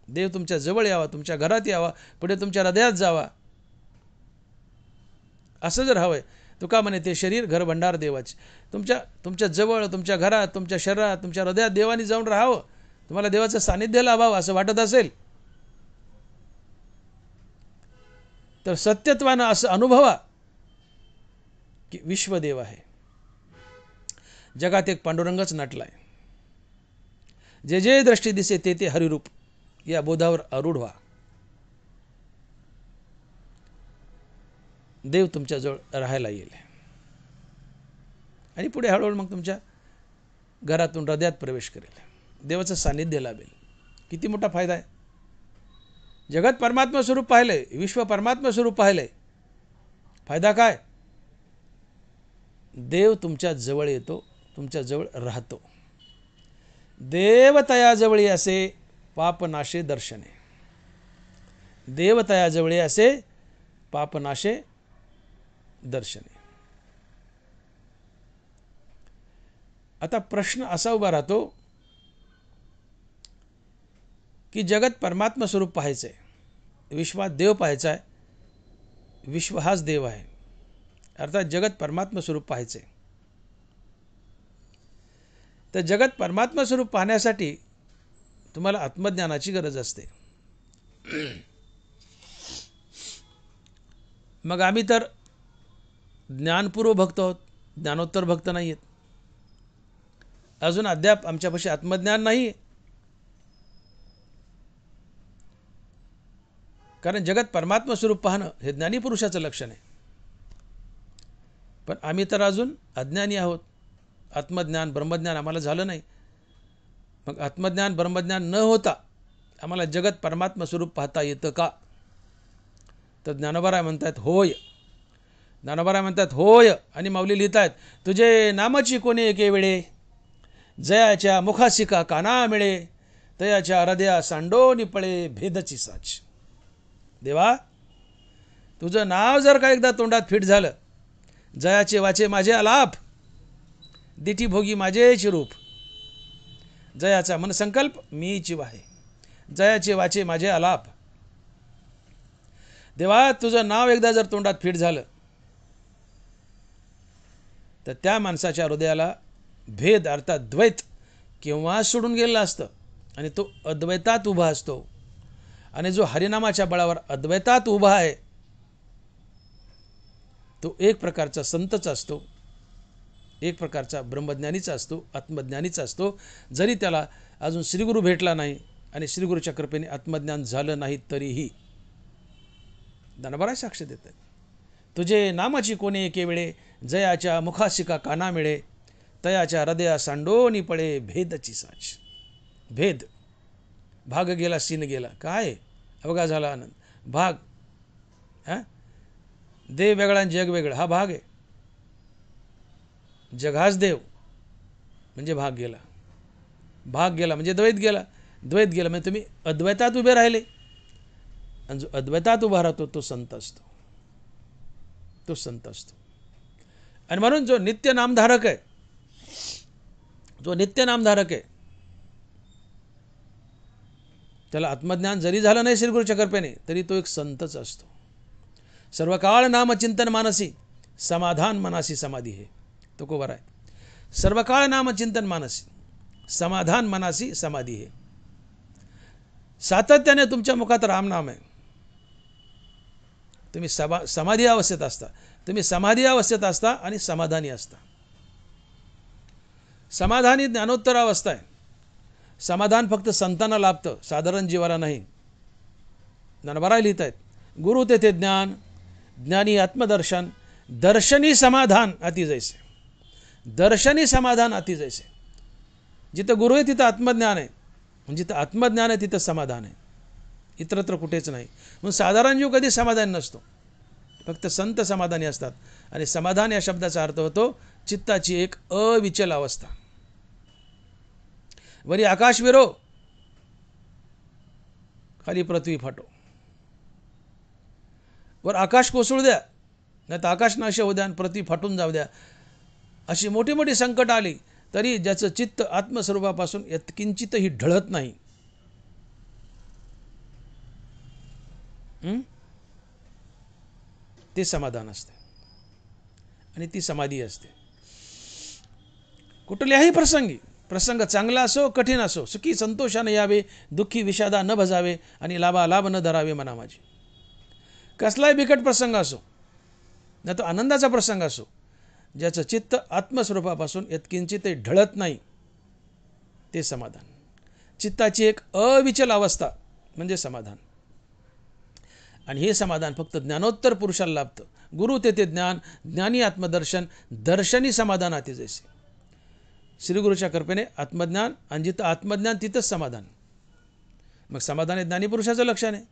देव तुमच्या जवळ यावा, तुमच्या घरात यावा, पुढे तुमच्या हृदयात जावा, असं जर हवंय. तुका म्हणे ते शरीर घर भंडार देवाचे. तुमच्या जवळ, तुमच्या घरात, तुमच्या शरीरात, तुमच्या हृदयात देवानी जाऊन राहावं, तुम्हाला देवाचं सानिध्य लाभावं असं वाटत असेल, तर सत्यत्वानं असं अनुभवा की विश्वदेव आहे. जगात एक पांडुरंगच नटलाय. जे जे दृष्टी दिसे ते ते हरिरूप, या बोधावर आरूढ व्हा. देव तुमच्याजवळ राहायला येईल, आणि पुढे हळूहळू मग तुमच्या घरातून हृदयात प्रवेश करेल, देवाचं सानिध्य लाभेल. किती मोठा फायदा आहे. जगत परमात्मा स्वरूप पाहिलंय, विश्व परमात्मा स्वरूप पाहिलंय. फायदा काय? देव तुमच्या जवळ येतो, तुमच्या जवळ राहतो. देव तयाजवळी असे पाप नाशे दर्शने. देव तयाजवळी असे पापनाशे दर्शने. आता प्रश्न असा उभा राहतो की जगत परमात्मा स्वरूप पाहायचं आहे, विश्वात देव पाहायचा आहे, विश्व हाच देव आहे, अर्थात जगत परमात्मा स्वरूप पाहायचं आहे. तर जगत परमात्मा स्वरूप पाहण्यासाठी तुम्हाला आत्मज्ञानाची गरज असते. मग आम्ही तर ज्ञानपूर्व भक्त आहोत, ज्ञानोत्तर भक्त नाही आहेत. अजून अद्याप आमच्यापाशी आत्मज्ञान नाही. कारण जगत परमात्मा स्वरूप पाहणं हे ज्ञानी पुरुषाचं लक्षण आहे. पण आम्ही तर अजून अज्ञानी आहोत. आत्मज्ञान ब्रह्मज्ञान आम्हाला झालं नाही. मग आत्मज्ञान ब्रह्मज्ञान न होता आम्हाला जगत परमात्मा स्वरूप पाहता येतं का? तर ज्ञानोबा म्हणतात होय. ज्ञानोबा म्हणतात होय आणि माऊली लिहितायत, तुझे नामाची कोणी एके वेळे, जयाच्या मुखासी का काना मिळे, तयाच्या हृदया सांडोनी पळे भेदची साच. देवा, तुझं नाव जर का एकदा तोंडात फिट झालं, जयाचे वाचे माझे आलाप, दिठी भोगी माझे चिरूप, जयाचा मनसंकल्प मीच वाहे, जयाचे वाचे माझे आलाप. देवा, तुझं नाव एकदा जर तोंडात फिट झालं तर त्या माणसाच्या हृदयाला भेद अर्थात द्वैत केव्हा सोडून गेलेला असतं आणि तो अद्वैतात उभा असतो. आणि जो हरिनामाच्या बळावर अद्वैतात उभा आहे तो एक प्रकारचा संतच असतो, एक प्रकारचा ब्रह्मज्ञानीचा असतो, आत्मज्ञानीचा असतो. जरी त्याला अजून श्रीगुरू भेटला नाही आणि श्रीगुरूच्या कृपेने आत्मज्ञान झालं नाही तरीही. ज्ञानोबा साक्ष देतात, तुझे नामाची कोणी एके वेळे, जयाच्या मुखासी का काना मिळे, तयाच्या हृदया सांडोनी पळे भेदची साच. भेद, भाग गेला सीन गेला, काय अवघा झाला आनंद. भाग, देव वेगळा आणि जग वेगळं, हा भाग आहे. जग हाच देव म्हणजे भाग गेला, भाग गेला म्हणजे द्वैत गेला, द्वैत गेला म्हणजे तुम्ही अद्वैतात उभे राहिले. आणि जो अद्वैतात उभा राहतो तो संत असतो, तो संत असतो. आणि म्हणून जो नित्य नामधारक आहे, जो नित्य नामधारक आहे, त्याला आत्मज्ञान जरी झालं नाही श्रीगुरूच्या कृपेने तरी तो एक संतच असतो. सर्व काळ नामचिंतन मानसी, समाधान मनासी समाधी है. तो कोवर आहे. सर्व काळ नामचिंतन मानसी, समाधान मनासी समाधी है. सातत्याने तुमच्या मुखात रामनाम आहे. तुम्ही समाधी अवस्थेत असता, तुम्ही समाधी अवस्थेत असता आणि समाधानी असता. समाधानी ज्ञानोत्तर अवस्था आहे. समाधान फक्त संतांना लाभतं, साधारण जीवाला नाही. ज्ञानोबा लिहित आहेत, गुरु तेथे ज्ञान, ज्ञानी आत्मदर्शन, दर्शनी समाधान अति जैसे. दर्शनी समाधान अति जैसे. जिथं गुरु आहे तिथं आत्मज्ञान आहे, जिथं आत्मज्ञान आहे तिथं समाधान आहे, इतरत्र कुठेच नाही. म्हणून साधारण जीव कधी समाधानी नसतो, फक्त संत समाधानी असतात. आणि समाधान या शब्दाचा अर्थ होतो चित्ताची एक अविचल अवस्था. वरी आकाश विरो, खाली पृथ्वी फाटो. वर आकाश कोसळू द्या, नाही तर आकाश नाश होऊ द्या आणि पृथ्वी फाटून जाऊ द्या. अशी मोठी मोठी संकट आली तरी ज्याचं चित्त आत्मस्वरूपापासून यत्किंचितही ढळत नाही, ते समाधान असते आणि ती समाधी असते. कुठल्याही प्रसंगी, प्रसंग चांगला असो कठीण असो, सुखी संतोषाने यावे, दुःखी विषादा न भजावे आणि लाभालाभ न धरावे मना माझी. कसलाही बिकट प्रसंग असो, नाही तो आनंदाचा प्रसंग असो, ज्याचं चित्त आत्मस्वरूपापासून यत्किंचितही ढळत नाही ते समाधान. चित्ताची एक अविचल अवस्था म्हणजे समाधान. आणि हे समाधान फक्त ज्ञानोत्तर पुरुषाला लाभतं. गुरु तेथे ज्ञान, ज्ञानी आत्मदर्शन, दर्शनी समाधान अति जैसे. श्रीगुरूच्या कृपेने आत्मज्ञान, आणि जिथं आत्मज्ञान तिथंच समाधान. मग समाधान हे ज्ञानी पुरुषाचं लक्षण आहे.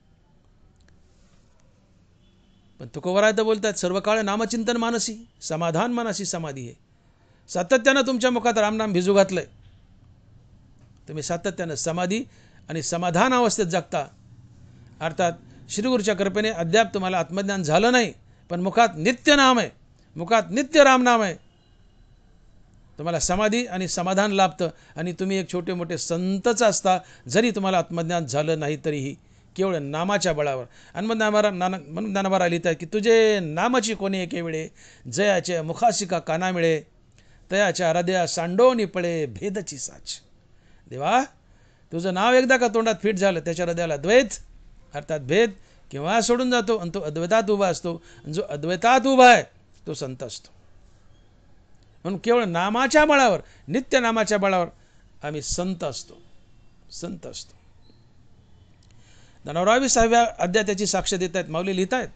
पण तुकोबराय तर बोलतात, सर्व काळ नामचिंतन मानसी, समाधान मनासी समाधी आहे. सातत्यानं तुमच्या मुखात रामनाम भिजू घातलंय, तुम्ही सातत्यानं समाधी आणि समाधान अवस्थेत जगता. अर्थात श्रीगुरूच्या कृपेने अद्याप तुम्हाला आत्मज्ञान झालं नाही, पण मुखात नित्य नाम आहे, मुखात नित्य राम नाम आहे, तुम्हाला समाधी आणि समाधान लाभतं आणि तुम्ही एक छोटे मोठे संतच असता जरी तुम्हाला आत्मज्ञान झालं नाही तरीही केवळ नामाच्या बळावर. आणि मग म्हणून ज्ञानोबा लिहित आहे की तुझे नामाची कोणी एके वेळे जयाचे मुखाशिका काना मिळे तयाच्या हृदया सांडोनी पळे भेदची साच. देवा तुझं नाव एकदा का तोंडात फिट झालं त्याच्या हृदयाला द्वैत अर्थात भेद केव्हा सोडून जातो आणि तो अद्वैतात उभा असतो. जो अद्वैतात उभा आहे तो संत असतो. म्हणून केवळ नामाच्या बळावर नित्य नामाच्या बळावर आम्ही संत असतो, संत असतो. 19व्या अध्याय त्याची साक्ष देत आहेत. माऊली लिहित आहेत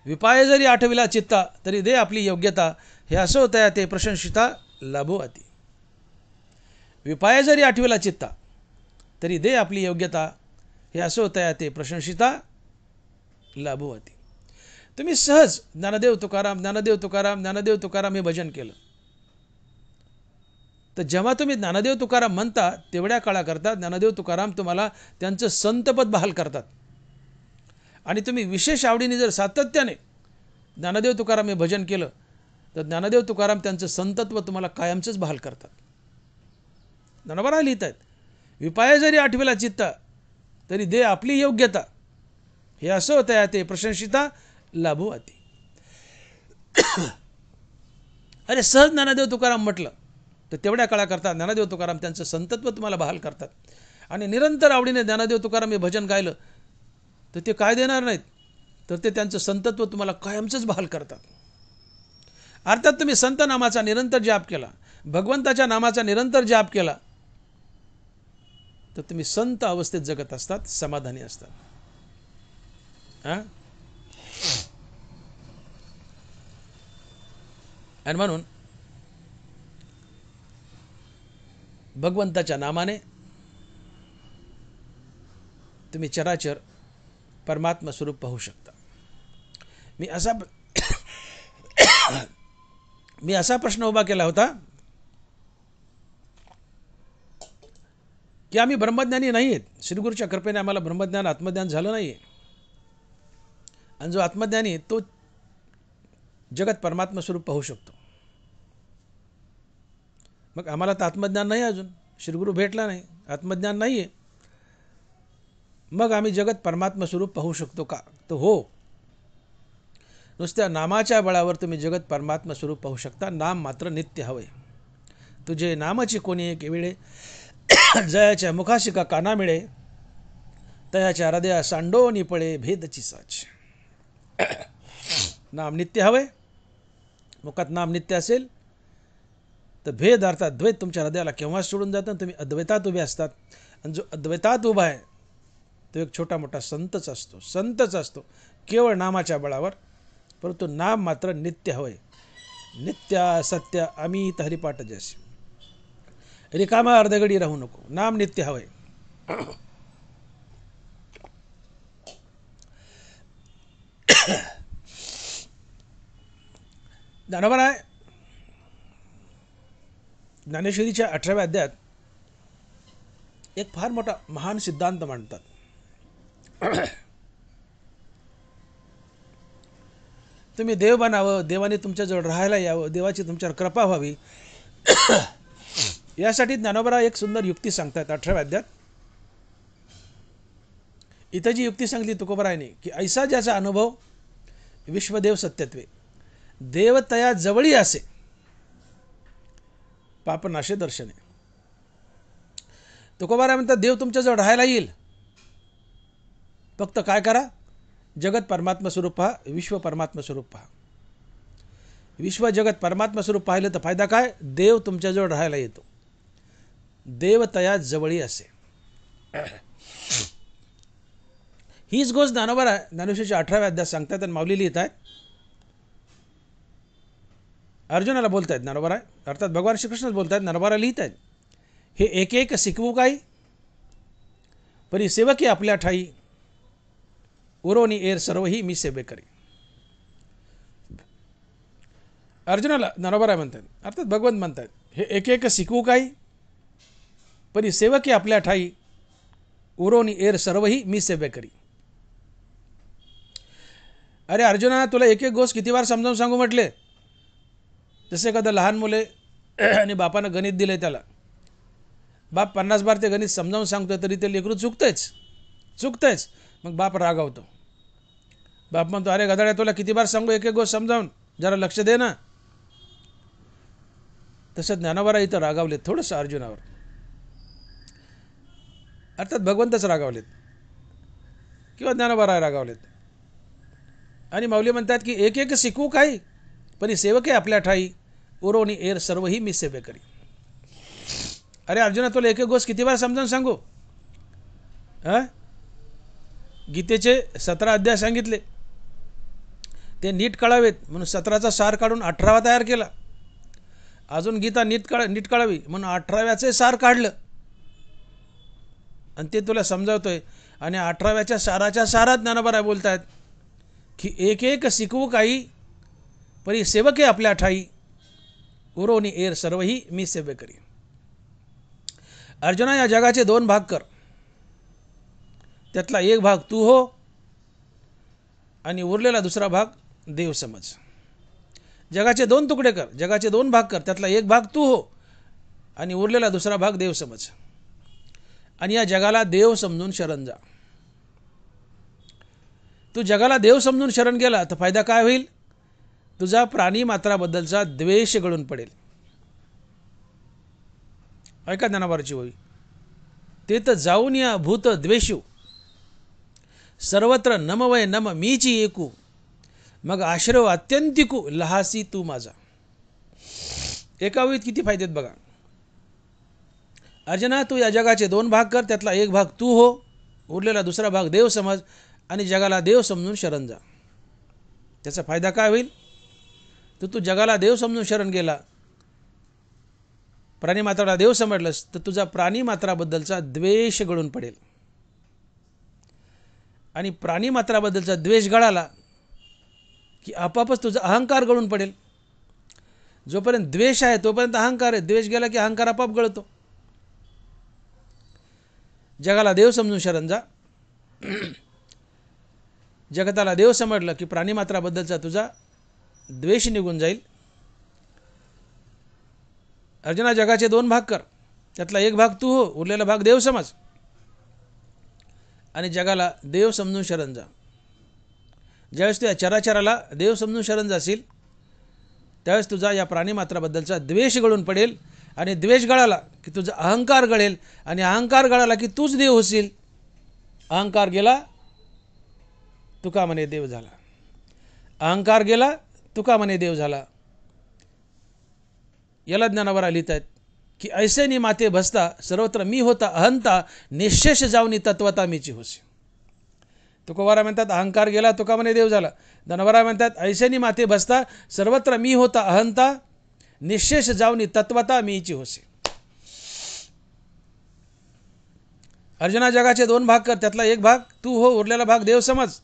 विपाय जरी आठविला चित्ता तरी दे आपली योग्यता हे असं होतं ते प्रशंसिता लाभो अति. विपाय जरी आठविला चित्ता तरी दे आपली योग्यता हे असं होतं ते प्रशंसिता लाभो अति. तुम्ही सहज ज्ञानदेव तुकाराम ज्ञानदेव तुकाराम ज्ञानदेव तुकाराम हे भजन केलं तर जेव्हा तुम्ही ज्ञानदेव तुकाराम म्हणता तेवढ्या काळाकरता ज्ञानदेव तुकाराम तुम्हाला त्यांचं संतपद बहाल करतात. आणि तुम्ही विशेष आवडीने जर सातत्याने ज्ञानदेव तुकाराम हे भजन केलं तर ज्ञानदेव तुकाराम त्यांचं संतत्व तुम्हाला कायमचंच बहाल करतात. ज्ञानोबा लिहित आहेत विपाय जरी आठविला चित्ता तरी दे आपली योग्यता हे असं होतं ते प्रशंसिता लाभो अति. अरे सहज ज्ञानदेव तुकाराम म्हटलं तर तेवढ्या काळाकरता ज्ञानदेव तुकाराम त्यांचं संतत्व तुम्हाला बहाल करतात. आणि निरंतर आवडीने ज्ञानदेव तुकाराम हे भजन गायलं तर ते काय देणार नाहीत तर ते त्यांचं संतत्व तुम्हाला कायमचंच बहाल करतात. अर्थात तुम्ही संत नामाचा निरंतर जाप केला, भगवंताच्या नामाचा निरंतर जाप केला तर तुम्ही संत अवस्थेत जगत असतात, समाधानी असतात. आणि म्हणून भगवंताच्या नामाने तुम्ही चराचर परमात्मा स्वरूप पाहू शकता. मी असा प्रश्न उभा केला होता की आम्ही ब्रह्मज्ञानी नाही आहेत. श्रीगुरूच्या कृपेने आम्हाला ब्रह्मज्ञान आत्मज्ञान झालं नाही आहे. आणि जो आत्मज्ञानी तो जगत परमात्मा स्वरूप पाहू शकतो. मग आम्हाला तर आत्मज्ञान नाही, अजून श्रीगुरू भेटला नाही, आत्मज्ञान नाही आहे, मग आम्ही जगत परमात्मा स्वरूप पाहू शकतो का? तर हो, नुसत्या नामाच्या बळावर तुम्ही जगत परमात्मा स्वरूप पाहू शकता. नाम मात्र नित्य हवे. तुझे नामाची कोणी एक वेळे जयाच्या मुखाशिका काना मिळे तयाच्या हृदया सांडोनी पळे भेदची साच. नाम नित्य हवे. मुखात नाम नित्य असेल तर भेद अर्थात द्वैत तुमच्या हृदयाला केव्हा सोडून जातं. तुम्ही अद्वैतात उभे असतात. आणि जो अद्वैतात उभा आहे तो एक छोटा मोठा संतच असतो, संतच असतो केवळ नामाच्या बळावर. परंतु नाम मात्र नित्य हवंय. नित्य सत्य अमित हरिपाठ जैसे. रिकामा अर्धगडी राहू नको. नाम नित्य हवंय. ज्ञानोबा ज्ञानेश्वरीच्या 18व्या अध्यायात एक फार मोठा महान सिद्धांत मांडतात. तुम्ही देव बनावं, देवाने तुमच्याजवळ राहायला यावं, देवाची तुमच्यावर कृपा व्हावी यासाठी ज्ञानोबा एक सुंदर युक्ती सांगतात 18व्या अध्यायात. इथं जी युक्ती सांगली तुकोबरायने की ऐसा ज्याचा अनुभव विश्वदेव सत्यत्वे देव तया जवळी असे पापनाशे दर्शने. तुकोबाराय म्हणतात देव तुमच्याजवळ राहायला येईल, फक्त काय करा, जगत परमात्मा स्वरूप पहा, विश्व परमात्मा स्वरूप पहा. विश्व जगत परमात्मा स्वरूप पाहिलं तर फायदा काय? देव तुमच्याजवळ राहायला येतो. देव तया जवळी असे. हीच गोष्ट ज्ञानोबा ज्ञानेश्वरीच्या 18व्या अध्यायात सांगतात. आणि माऊली लिहित आहेत अर्जुनाला बोलतायत ज्ञानोबा, अर्थात भगवान श्रीकृष्णच बोलतायत. ज्ञानोबा लिहित आहेत हे एक एक शिकवू काही परी सेवकी आपल्या ठाई उरोनी एर सर्वही मी सेवे करी. अर्जुनाला ज्ञानोबा म्हणतात, अर्थात भगवंत म्हणतात हे एक एक शिकवू काही परी सेवकी आपल्या ठाई उरोनी एर सर्वही मी सेवे करी. अरे अर्जुना, तुला एक एक गोष्ट किती वार समजावून सांगू म्हटले. जसे एखादं लहान मुले आणि बापानं गणित दिले, त्याला बाप 50 बार ते गणित समजावून सांगतो तरी ते लेकरू चुकतंच. मग बाप रागावतो. बाप म्हणतो, अरे गधाड्या, तुला किती बार सांगू एक एक गोष्ट समजावून, जरा लक्ष दे ना. तसं ज्ञानोबा इथं रागावलेत थोडंसं अर्जुनावर. अर्थात भगवंतच रागावलेत किंवा ज्ञानोबा रागावलेत. आणि माऊली म्हणतात की एक एक शिकवू काही, पण सेवके आपल्या ठाई, उरोनी एर सर्वही मी सेवे करी. अरे अर्जुना, तुला एक एक गोष्ट किती बार समजावून सांगू. गीतेचे 17 अध्याय सांगितले, ते नीट कळावेत म्हणून 17चा सार काढून 18वा तयार केला. अजून गीता नीट कळावी म्हणून 18व्याचे सार काढलं आणि ते तुला समजावतोय. आणि 18व्याच्या साराच्या सारात ज्ञानोबा बोलत आहेत की एक एक शिकवू काही, परी सेवके आपल्या ठाई, उरोनी एर सर्वही मी सेवे करी. अर्जुना, या जगाचे 2 भाग कर. त्यातला एक भाग तू हो आणि उरलेला दुसरा भाग देव समज. जगाचे 2 तुकडे कर, जगाचे 2 भाग कर. त्यातला एक भाग तू हो आणि उरलेला दुसरा भाग देव समज. आणि या जगाला देव समजून शरण जा. तू जगाला देव समजून शरण गेला तर फायदा काय होईल. तुझा प्राणी मात्राबद्दलचा द्वेष गळून पडेल. ऐका ज्ञानोबाची होई, ते तर जाऊन या भूत द्वेषू, सर्वत्र नमवय नम मीची एकू, मग आश्रव अत्यंतिकू लहासी तू माझा. एका वेळीत किती फायदेत बघा. अर्जुना, तू या जगाचे 2 भाग कर. त्यातला एक भाग तू हो, उरलेला दुसरा भाग देव समज आणि जगाला देव समजून शरण जा. त्याचा फायदा काय होईल. तू जगाला देव समजून शरण गेला, प्राणीमात्राला देव समजलंस तर तुझा प्राणीमात्राबद्दलचा द्वेष गळून पडेल. आणि प्राणीमात्राबद्दलचा द्वेष गळाला की आपापच तुझा अहंकार गळून पडेल. जोपर्यंत द्वेष आहे तोपर्यंत अहंकार आहे. द्वेष गेला की अहंकार आपाप गळतो. जगाला देव समजून शरण जा. जगताला देव समजलं की प्राणीमात्राबद्दलचा तुझा द्वेष निघून जाईल. अर्जुना, जगाचे 2 भाग कर. त्यातला एक भाग तू हो, उरलेला भाग देव समज आणि जगाला देव समजून शरण जा. ज्यावेळेस तू या चराचराला देव समजून शरण जाशील त्यावेळेस तुझा या प्राणीमात्राबद्दलचा द्वेष गळून पडेल. आणि द्वेष गळाला की तुझा अहंकार गळेल आणि अहंकार गळाला की तूच देव होशील. अहंकार गेला तुका म्हणे देव झाला. अहंकार गेला तुका म्हणे देव झाला. याला ज्ञानोबा लिहित आहेत की ऐसे नि माते भसता, सर्वत्र मी होता अहंता, निशेष जाऊनी तत्वता मीची होसी. तुकोबारा म्हणतात अहंकार गेला तुका म्हणे देव झाला. ज्ञानोबा म्हणतात ऐसे नि माते भसता, सर्वत्र मी होता अहंता, निशेष जाऊनी तत्वता मीची होसी. अर्जुना, जगाचे 2 भाग कर. त्यातला एक भाग तू हो, उरलेला भाग देव समज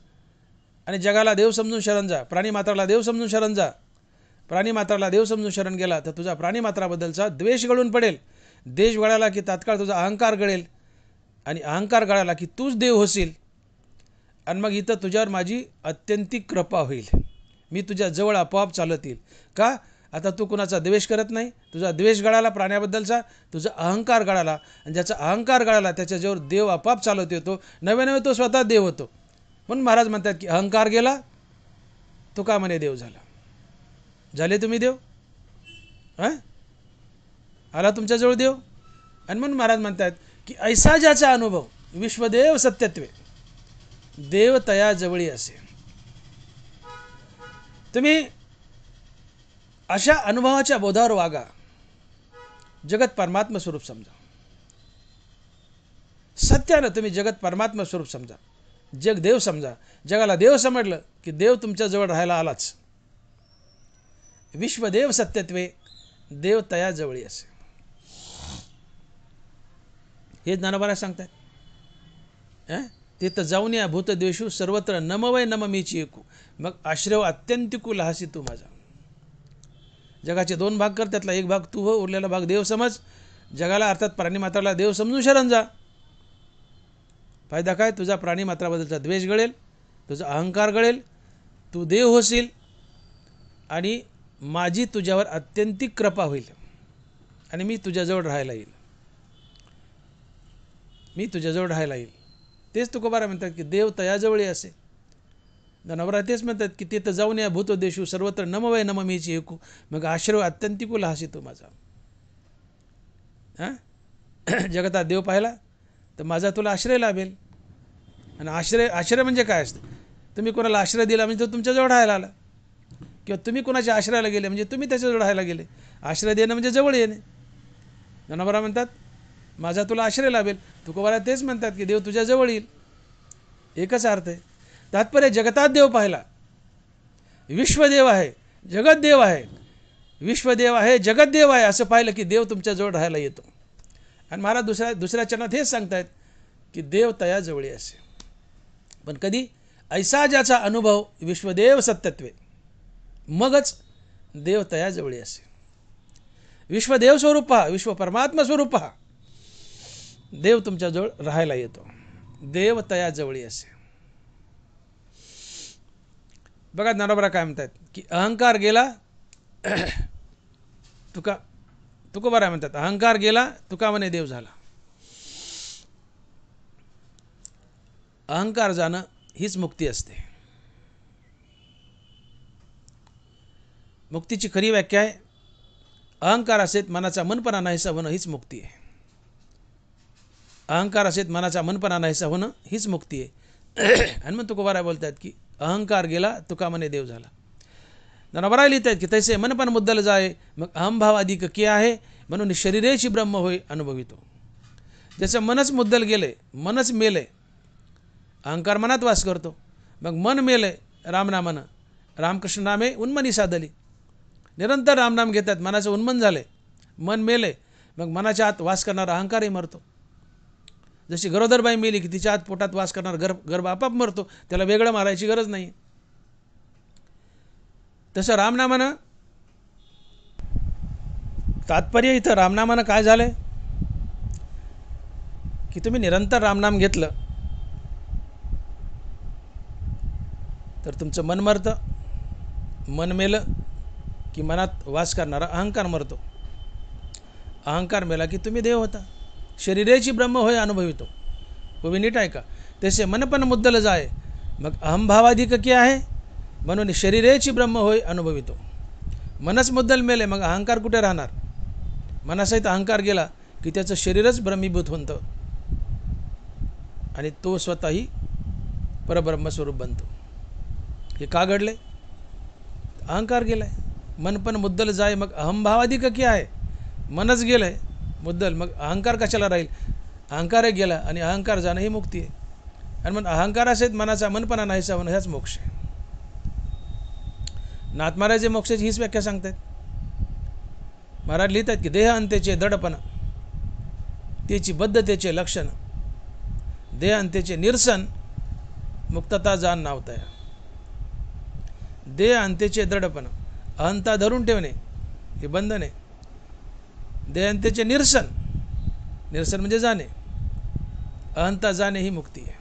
आणि जगाला देव समजून शरण जा. प्राणीमात्राला देव समजून शरण जा. प्राणीमात्राला देव समजून शरण गेला तर तुझा प्राणीमात्राबद्दलचा द्वेष गळून पडेल. द्वेष गळाला की तात्काळ तुझा अहंकार गळेल आणि अहंकार गळाला की तूच देव होशील. आणि मग इथं तुझ्यावर माझी अत्यंतिक कृपा होईल. मी तुझ्या जवळ आपोआप चालत येईल. का. आता तू कुणाचा द्वेष करत नाही. तुझा द्वेष गळाला प्राण्याबद्दलचा, तुझा अहंकार गळाला आणि ज्याचा अहंकार गळाला त्याच्याजवळ देव आपोआप चालत येतो. नवे तो स्वतः देव होतो. म्हणून महाराज म्हणतात की अहंकार गेला तुका म्हणे देव झाला. झाले तुम्ही देव. आला तुमच्याजवळ देव. आणि म्हणून महाराज म्हणतात की ऐसा ज्याचा अनुभव विश्वदेव सत्यत्वे, देव तया जवळी असे. तुम्ही अशा अनुभवाच्या बोधावर वागा. जगत परमात्मा स्वरूप समजा. सत्यानं तुम्ही जगत परमात्मा स्वरूप समजा. जग देव समजा. जगाला देव समजलं की देव तुमच्या जवळ राहायला आलाच. विश्वदेव सत्यत्वे, देव तया जवळी असे. हे ज्ञानोबा सांगतात. ते तर जाऊन या भूतद्वेषू, सर्वत्र नमवय नम मीची एकू, मग आश्रव अत्यंतिकू लहासी तू माझा. जगाचे 2 भाग कर. त्यातला एक भाग तू हो, उरलेला भाग देव समज. जगाला अर्थात प्राणीमात्राला देव समजून शरण जा. फायदा काय. तुझा प्राणीमात्राबद्दलचा द्वेष गळेल, तुझा अहंकार गळेल तू देव होशील आणि माझी तुझ्यावर अत्यंतिक कृपा होईल आणि मी तुझ्याजवळ राहायला येईल. मी तुझ्याजवळ राहायला येईल. तेच तुकोबारा म्हणतात की देव तयाजवळ असे. नवरा तेच म्हणतात की तिथं जाऊन या भूतो देशू सर्वत्र नमवय नम मीची एकू मग आश्रय अत्यंतिकू लहासी तो माझा. हां जगतात देव पाहिला तर माझा तुला आश्रय लाभेल. आणि आश्रय म्हणजे काय असतं? तुम्ही कोणाला आश्रय दिला म्हणजे तो तुमच्याजवळ राहायला आला, किंवा तुम्ही कोणाच्या आश्रयाला गेले म्हणजे तुम्ही त्याच्याजवळ राहायला गेले. आश्रय देणं म्हणजे जवळ येणे. ज्ञानोबा म्हणतात माझा तुला आश्रय लाभेल. तुकोबारा तेच म्हणतात की देव तुझ्या जवळ येईल. एकच अर्थ आहे. तात्पर्य जगतात देव पाहिला. विश्वदेव आहे, जगतदेव आहे, विश्वदेव आहे, जगतदेव आहे असं पाहिलं की देव तुमच्याजवळ राहायला येतो. आणि महाराज दुसऱ्या चरणात हेच सांगतायत की देव तयाजवळी असे. पण कधी? ऐसा ज्याचा अनुभव विश्वदेव सत्यत्वे मगच देव तयाजवळी असे. विश्वदेव स्वरूप पहा, विश्व परमात्मा स्वरूप पहा, देव तुमच्याजवळ राहायला येतो. देव तयाजवळी असे. बघा ज्ञानोबा काय म्हणतात की अहंकार गेला तुकोबारा म्हणतात अहंकार गेला तुका म्हणे देव झाला. अहंकार जाणं हीच मुक्ती असते. मुक्तीची खरी व्याख्या आहे अहंकार असेत मनाचा मनपणा नाहीसा होणं हीच मुक्ती आहे. अहंकार असेत मनाचा मनपणा नाहीसा होणं हीच मुक्ती आहे. आणि मग तुकोबारा बोलतात की अहंकार गेला तुका म्हणे देव झाला. ज्ञानोबा लिहित आहेत की तैसे मनपण मुद्दल जाय मग अहंभाव अधिक के आहे म्हणून शरीरेची ब्रह्म होय अनुभवितो. ज्याचं मनच मुद्दल गेले, मनच मेले, अहंकार मनात वास करतो, मग मन मेले रामनामानं, रामकृष्ण नामे उन्मनी साधली. निरंतर रामनाम घेतात, मनाचं उन्मन झाले, मन मेले, मग मनाच्या आत वास करणारा अहंकारही मरतो. जशी गरोदरबाई मेली की तिच्या आत पोटात वास करणारा गर्भ आपाप मरतो, त्याला वेगळं मारायची गरज नाही. तसं रामनामानं तात्पर्य इथं रामनामानं काय झालंय की तुम्ही निरंतर रामनाम घेतलं तर तुमचं मन मरतं. मन मेलं की मनात वास करणारा अहंकार मरतो. अहंकार मेला की तुम्ही देव होता. शरीरेची ब्रह्म होय अनुभवितो. तुम्ही नीट ऐका. तसे मन पण मुद्दल जाय मग अहंभावाधिक के आहे म्हणून शरीरेची ब्रह्म होय अनुभवितो. मनच मुद्दल मेले मग अहंकार कुठे राहणार? मनासहित अहंकार गेला की त्याचं शरीरच ब्रह्मीभूत होतं आणि तो स्वतःही परब्रह्मस्वरूप बनतो. हे का घडले? अहंकार गेलाय. मन पण मुद्दल जाय मग अहंभावाधिक के आहे. मनच गेलंय मुद्दल, मग अहंकार कशाला राहील? अहंकारही गेला आणि अहंकार जाणं ही मुक्ती आहे. आणि मग अहंकार असेल मनाचा मनपणा नाहीसा होणं ह्याच मोक्ष आहे. नाथ महाराज मोक्षाची हीच व्याख्या सांगतात. महाराज लिहितात की देह अंत्येचे दडपण त्याची बद्धतेचे लक्षण, देह अंत्येचे निरसन मुक्तता जाण नावताय. देह अंत्येचे दडपण अहंता धरून ठेवणे हे बंधन आहे. देह अंत्येचे निरसन, निरसन म्हणजे जाणे, अहंता जाणे ही मुक्ती आहे.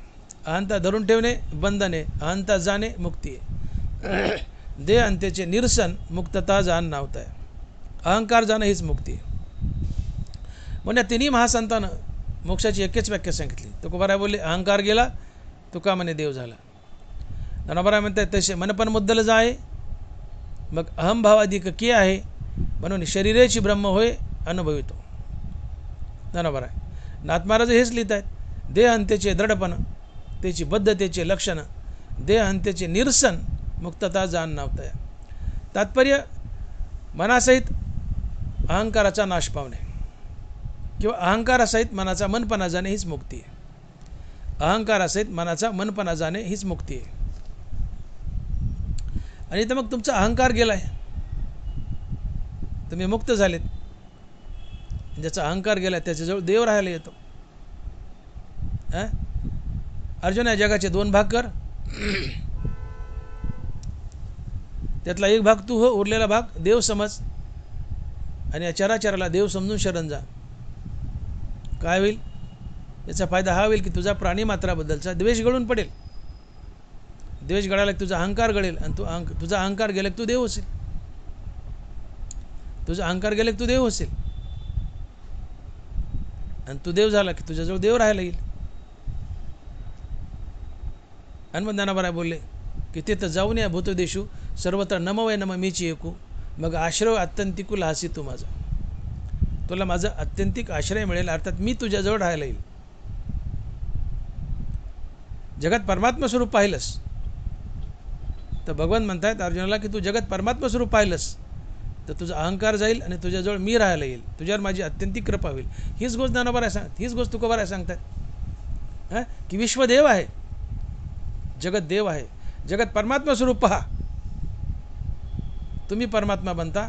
अहंता धरून ठेवणे बंधन आहे, अहंता जाणे मुक्ती आहे. देह अंत्येचे निरसन मुक्तता जाण नावताय. अहंकार जाणं हीच मुक्ती आहे. म्हणजे तिन्ही महासंतानं मोक्षाची एकच व्याख्या सांगितली. तुकोबाराय बोलले अहंकार गेला तुका म्हणे देव झाला. ज्ञानोबा म्हणतात तसे मनपण मुद्दल जाय मग अहंभावाधिक के आहे म्हणून शरीरेची ब्रह्म होय अनुभवितो. ज्ञानोबा नाथ महाराज हेच लिहित आहेत. देह अंत्येचे दृढपण त्याची बद्धतेचे लक्षण, देह अंत्येचे निरसन मुक्तता जाण नावताय. तात्पर्य मनासहित अहंकाराचा नाश पावणे किंवा अहंकारासहित मनाचा मनपणा जाणे हीच मुक्ती आहे. अहंकारासहित मनाचा मनपणा जाणे हीच मुक्ती आहे. आणि इथं मग तुमचा अहंकार गेलाय, तुम्ही मुक्त झालेत. ज्याचा अहंकार गेलाय त्याच्याजवळ देव राहायला येतो. अर्जुन या जगाचे दोन भाग कर, त्यातला एक भाग तू हो, उरलेला भाग देव समज आणि या चराचराला देव समजून शरण जा. काय होईल? याचा फायदा हा होईल की तुझा प्राणीमात्राबद्दलचा द्वेष गळून पडेल. द्वेष गळाला की तुझा अहंकार गळेल आणि तुझा अहंकार गेला की तू देव होशील. तुझा अहंकार गेला की तू देव होशील आणि तू देव झाला की तुझ्याजवळ देव राहायला येईल. हनुमंत ज्ञानोबा बोलले की तिथं जाऊन या भूतदेशू सर्वत्र नम वै नम मीची एकू मग आश्रय अत्यंतिकू लासी तू माझा. तुला माझा अत्यंतिक आश्रय मिळेल, अर्थात मी तुझ्याजवळ राहायला येईल. जगात परमात्मा स्वरूप पाहिलंस तर भगवान म्हणतायत अर्जुनाला की तू जगत परमात्मा स्वरूप पाहिलंस तर तुझा अहंकार जाईल आणि तुझ्याजवळ मी राहायला येईल, तुझ्यावर माझी अत्यंतिक कृपा होईल. हीच गोष्ट ज्ञानोबा हीच गोष्ट तुकोबा सांगतात की विश्वदेव आहे, जगत देव आहे, जगत परमात्मा स्वरूप पहा. तुम्ही परमात्मा बनता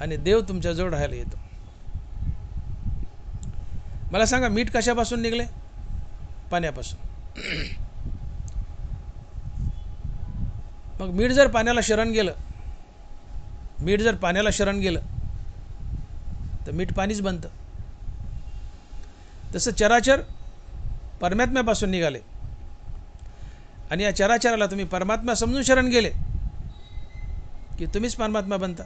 आणि देव तुमच्याजवळ राहायला येतो. मला सांगा मीठ कशापासून निघले? पाण्यापासून. मग मीठ जर पाण्याला शरण गेलं, मीठ जर पाण्याला शरण गेलं तर मीठ पाणीच बनतं. तसं चराचर परमात्म्यापासून निघाले आणि या चराचराला तुम्ही परमात्मा समजून शरण गेले की तुम्हीच परमात्मा बनता.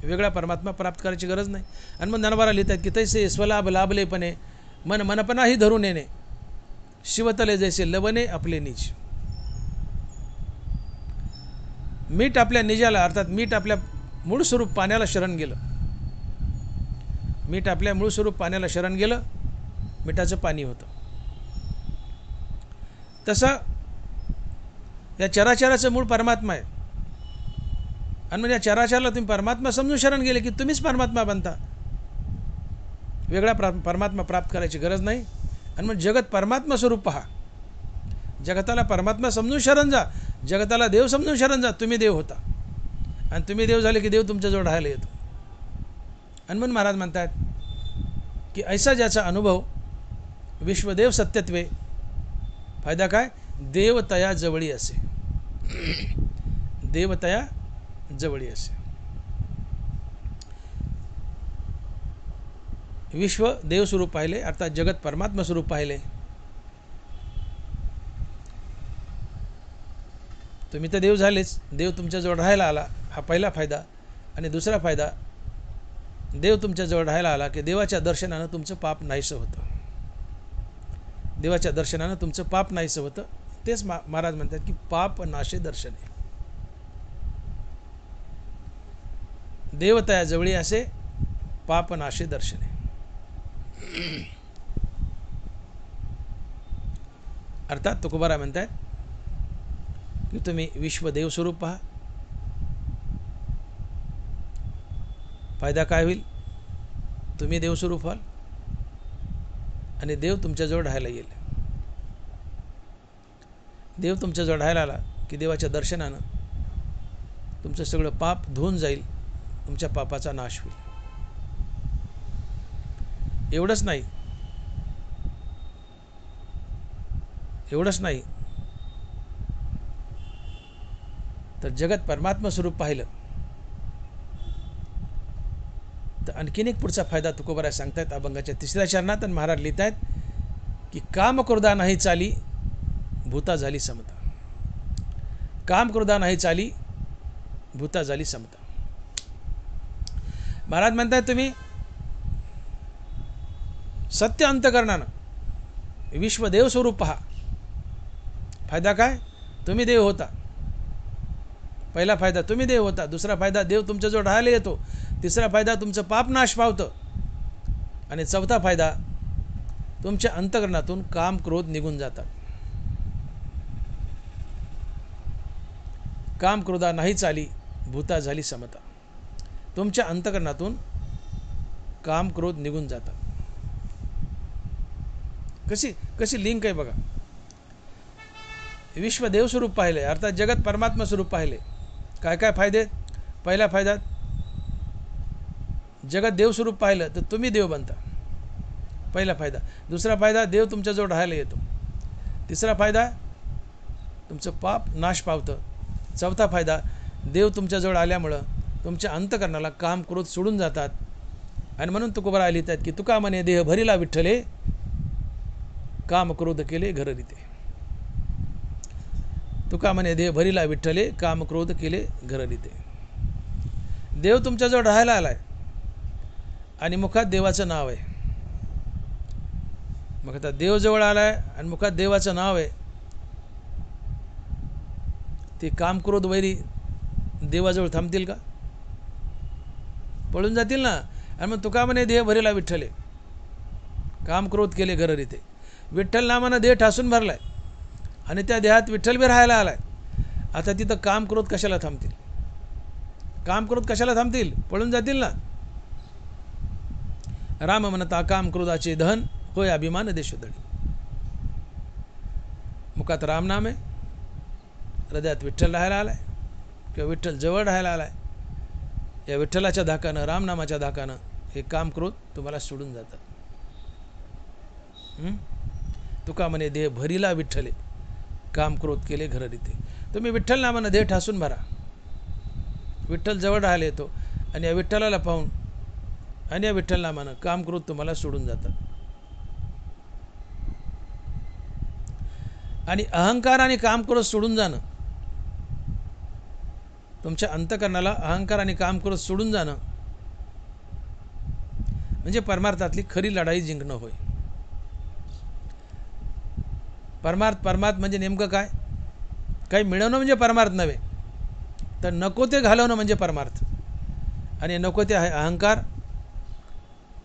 वेगळा परमात्मा प्राप्त करायची गरज नाही. आणि मग ज्ञानोबा लिहितात की तैसे स्वलाभ लाभलेपणे मन मनपणाही धरून येणे शिवतले जैसे लवणे आपले निज. मीठ आपल्या निजाला अर्थात मीठ आपल्या मूळ स्वरूप पाण्याला शरण गेलं. मीठ आपल्या मूळ स्वरूप पाण्याला शरण गेलं, मिठाचं पाणी होतं. तसं या चराचराचं मूळ परमात्मा आहे. आणि मग या चराचराला तुम्ही परमात्मा समजून शरण गेले की तुम्हीच परमात्मा बनता. वेगळा परमात्मा प्राप्त करायची गरज नाही. आणि मग जगत परमात्मा स्वरूप पहा. जगताला परमात्मा समजून शरण जा, जगताला देव समजून शरण जा. तुम्ही देव होता आणि तुम्ही देव झाले की देव तुमच्याजवळ राहायला येतो. हनुमान महाराज म्हणतात की ऐसा ज्याचा अनुभव विश्वदेव सत्यत्वे फायदा काय? देवतया जवळी असे. देवतया जवळी असे. विश्व देव स्वरूप पाहिले अर्थात जगत परमात्मा स्वरूप पाहिले. तुम्ही तर देव झालेच, देव तुमच्याजवळ राहायला आला, हा पहिला फायदा. आणि दुसरा फायदा, देव तुमच्याजवळ राहायला आला की देवाच्या दर्शनानं तुमचं पाप नाहीसं होतं. देवाच्या दर्शनानं तुमचं पाप नाहीसं होतं. तेच महाराज म्हणतात की पाप नाशे दर्शने. देवतया जवळी असे पाप नाशे दर्शने. अर्थात तुकोबाराय म्हणतात की तुम्ही विश्वदेव स्वरूप पहा. फायदा काय होईल? तुम्ही देव स्वरूप व्हाल आणि देव तुमच्याजवळ राहायला येईल. देव तुमच्याजवळ राहायला आला की देवाच्या दर्शनानं तुमचं सगळं पाप धुवून जाईल, तुमच्या पापाचा नाश होईल. एवढंच नाही, एवढंच नाही तर जगत परमात्मा स्वरूप पाहिलं तर आणखीन एक पुढचा फायदा तुकोबाराय सांगतायत अभंगाच्या 3ऱ्या चरणात. आणि महाराज लिहित आहेत की काम क्रोधा नाही चाली भूता झाली समता. काम क्रोधा नाही चाली भूता झाली समता. महाराज म्हणतायत तुम्ही सत्य अंतकरणानं विश्वदेव स्वरूप पहा. फायदा काय? तुम्ही देव होता. पहिला फायदा तुम्ही देव होता. दुसरा फायदा देव तुमच्याजवळ राहायला येतो. तिसरा फायदा तुमचं पाप नाश पावतं. आणि चौथा फायदा तुमच्या अंतकरणातून काम क्रोध निघून जातात. काम क्रोधा नाही चाली भूता झाली समता. तुमच्या अंतकरणातून काम क्रोध निघून जातात. कशी लिंक आहे बघा. विश्वदेव स्वरूप पाहिले अर्थात जगत परमात्मा स्वरूप पाहिले. काय काय फायदे? पहिल्या फायद्यात जगत देव स्वरूप पाहिलं तर तुम्ही देव बनता. पहिला फायदा. दुसरा फायदा देव तुमच्याजवळ राहायला येतो. तिसरा फायदा तुमचं पाप नाश पावतं. चौथा फायदा देव तुमच्याजवळ आल्यामुळं तुमच्या अंतकरणाला काम क्रोध सोडून जातात. आणि म्हणून तुकोबाराय लिहितात की तुका म्हणे देह भरिला विठ्ठले काम क्रोध केले घर रीते. तुका म्हणे देह भरिला विठ्ठले, काम क्रोध केले घररिते. देव तुमच्याजवळ राहायला आलाय आणि मुखात देवाचं नाव आहे. मग आता देव जवळ आलाय आणि मुखात देवाचं नाव आहे, ते काम क्रोध वैरी देवाजवळ थांबतील का? पळून जातील ना. आणि मग तुका म्हणे देह भरिला विठ्ठले, काम क्रोध केले घररिते. विठ्ठल नामानं देह ठासून भरलाय आणि त्या देहात विठ्ठल बी राहायला आलाय. आता तिथं काम क्रोध कशाला थांबतील? काम क्रोध कशाला थांबतील? पळून जातील ना. राम म्हणता काम क्रोधाचे दहन, होय अभिमान देशोधडी. मुखात राम नाम आहे, हृदयात विठ्ठल राहायला आलाय किंवा विठ्ठल जवळ राहायला आलाय. या विठ्ठलाच्या धाकानं, रामनामाच्या धाकानं हे काम क्रोध तुम्हाला सोडून जातात. तुका म्हणे देह भरिला विठ्ठले, काम क्रोध केले घररिते. तुम्ही विठ्ठल नामानं देह ठासून भरा. विठ्ठल जवळ राहायला येतो आणि या विठ्ठलाला पाहून आणि या विठ्ठल नामानं काम क्रोध तुम्हाला सोडून जातात. आणि अहंकार आणि काम क्रोध सोडून जाणं, तुमच्या अंतकरणाला अहंकार आणि काम क्रोध सोडून जाणं म्हणजे परमार्थातली खरी लढाई जिंकणं होय. परमार्थ म्हणजे नेमकं काय? काही मिळवणं म्हणजे परमार्थ नव्हे, तर नको ते घालवणं म्हणजे परमार्थ. आणि नको ते आहे अहंकार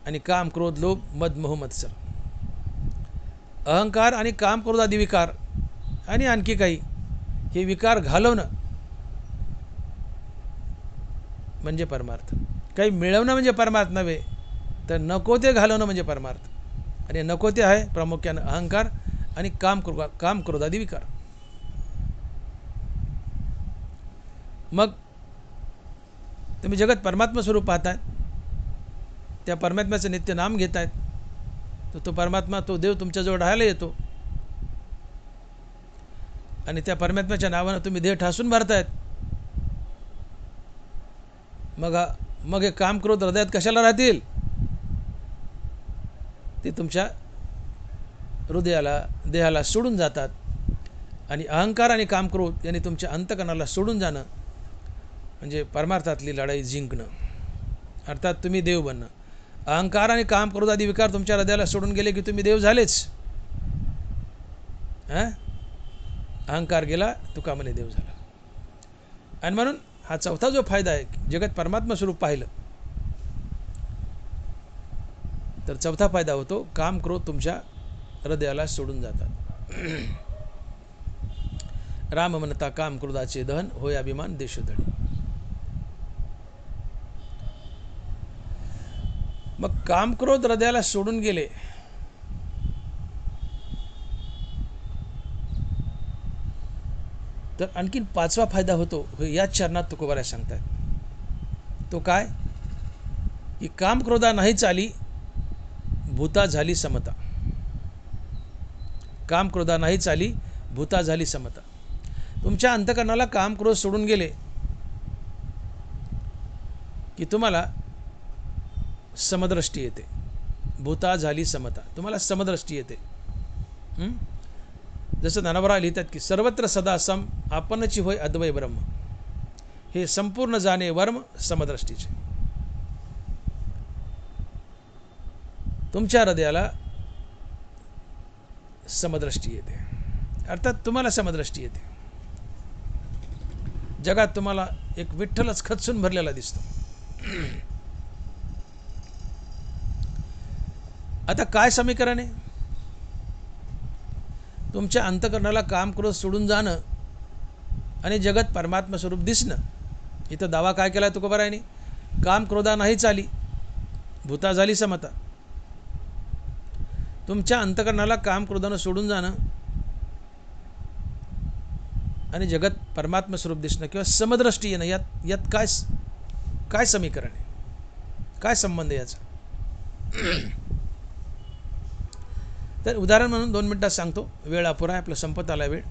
आणि काम क्रोध लोभ मद मोह मत्सर. अहंकार आणि काम क्रोध आदी विकार आणि आणखी काही हे विकार घालवणं म्हणजे परमार्थ. काही मिळवणं म्हणजे परमार्थ नव्हे, तर नको ते घालवणं म्हणजे परमार्थ. आणि नको ते आहे प्रामुख्यानं अहंकार आणि काम क्रोधादी विकार. मग तुम्ही जगत परमात्मा स्वरूप पाहताय, त्या परमात्म्याचं नित्य नाम घेत आहेत, तर तो परमात्मा, तो देव तुमच्याजवळ राहायला येतो आणि त्या परमात्म्याच्या नावानं तुम्ही देह ठासून भरतायत. मग हे काम क्रोध हृदयात कशाला राहतील? ते तुमच्या हृदयाला, देहाला सोडून जातात. आणि अहंकार आणि काम क्रोध यांनी तुमच्या अंतकरणाला सोडून जाणं म्हणजे परमार्थातली लढाई जिंकणं, अर्थात तुम्ही देव बनणं. अहंकार आणि काम क्रोध आदी विकार तुमच्या हृदयाला सोडून गेले की तुम्ही देव झालेच. अहंकार गेला, तुका म्हणे देव झाला. आणि म्हणून हा चौथा जो फायदा आहे, जगत परमात्मा स्वरूप पाहिलं तर चौथा फायदा होतो, काम क्रोध तुमच्या हृदयाला सोडून जातात. राम म्हणता काम क्रोधाचे दहन, होय अभिमान देशोधडी. मग काम क्रोध हृदयाला सोडून गेले तर आणखीन पाचवा फायदा होतो, याच चरणात तुकोबाराय सांगतात. तो काय? की काम क्रोधा नाही चाली, भूता झाली समता. काम क्रोधा नाही चाली, भूता झाली समता. तुमच्या अंतकरणाला काम क्रोध सोडून गेले की तुम्हाला समदृष्टी येते. भूता झाली समता, तुम्हाला समदृष्टी येते. जसं ज्ञानोबा लिहितात की सर्वत्र सदा सम, आपणची होय अद्वय ब्रह्म. हे संपूर्ण जाणे वर्म समदृष्टीचे. तुमच्या हृदयाला समदृष्टी येते, अर्थात तुम्हाला समदृष्टी येते. जगात तुम्हाला एक विठ्ठलच खचून भरलेला दिसतो. आता काय समीकरण आहे? तुमच्या अंतकरणाला काम क्रोध सोडून जाणं आणि जगत परमात्मा स्वरूप दिसणं. इथं दावा काय केला तुकोबारायांनी? काम क्रोधा नाही चाली, भूता झाली समता. तुमच्या अंतकरणाला काम क्रोधानं सोडून जाणं आणि जगत परमात्मा स्वरूप दिसणं किंवा समदृष्टी येणं, यात काय समीकरण आहे? काय संबंध याचा? तर उदाहरण म्हणून 2 मिनिटात सांगतो, वेळ अपुरा आहे, आपला संपत आला वेळ.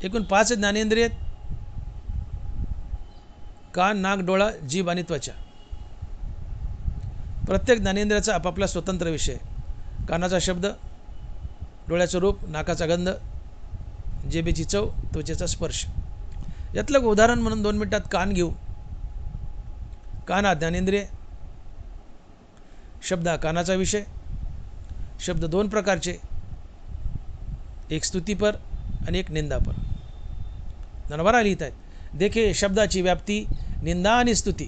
एकूण 5 ज्ञानेंद्रिय आहेत: कान, नाक, डोळा, जीभ आणि त्वचा. प्रत्येक ज्ञानेंद्रियाचा आपापला स्वतंत्र विषय. कानाचा शब्द, डोळ्याचं रूप, नाकाचा गंध, जिभेची चव, त्वचेचा स्पर्श. यातलं उदाहरण म्हणून 2 मिनिटात कान घेऊ. कान हा ज्ञानेंद्रिय. शब्द हा कानाचा विषय. शब्द 2 प्रकारचे, एक स्तुतीपर आणि एक निंदापर. नरवरा लिहित आहेत, देखे शब्दाची व्याप्ती निंदा आणि स्तुती,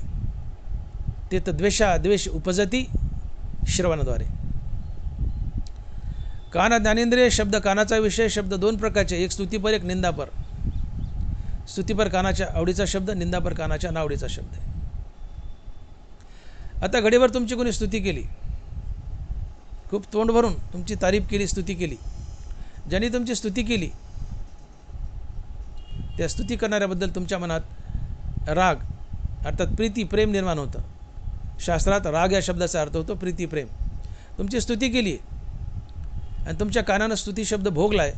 ते तर द्वेष उपजती श्रवणाद्वारे. कान ज्ञानेंद्रिय. शब्द कानाचा विषय. शब्द 2 प्रकारचे, एक स्तुतीपर एक निंदापर. स्तुतीपर कानाच्या आवडीचा शब्द, निंदापर कानाच्या नावडीचा शब्द. आता घडीवर तुमची कोणी स्तुती केली, खूप तोंड भरून तुमची तारीफ केली, स्तुती केली. ज्यांनी तुमची स्तुती केली त्या स्तुती करणाऱ्याबद्दल तुमच्या मनात राग अर्थात प्रीती प्रेम निर्माण होतं. शास्त्रात राग या शब्दाचा अर्थ होतो प्रीती प्रेम. तुमची स्तुती केली आणि तुमच्या कानानं स्तुती शब्द भोगला आहे,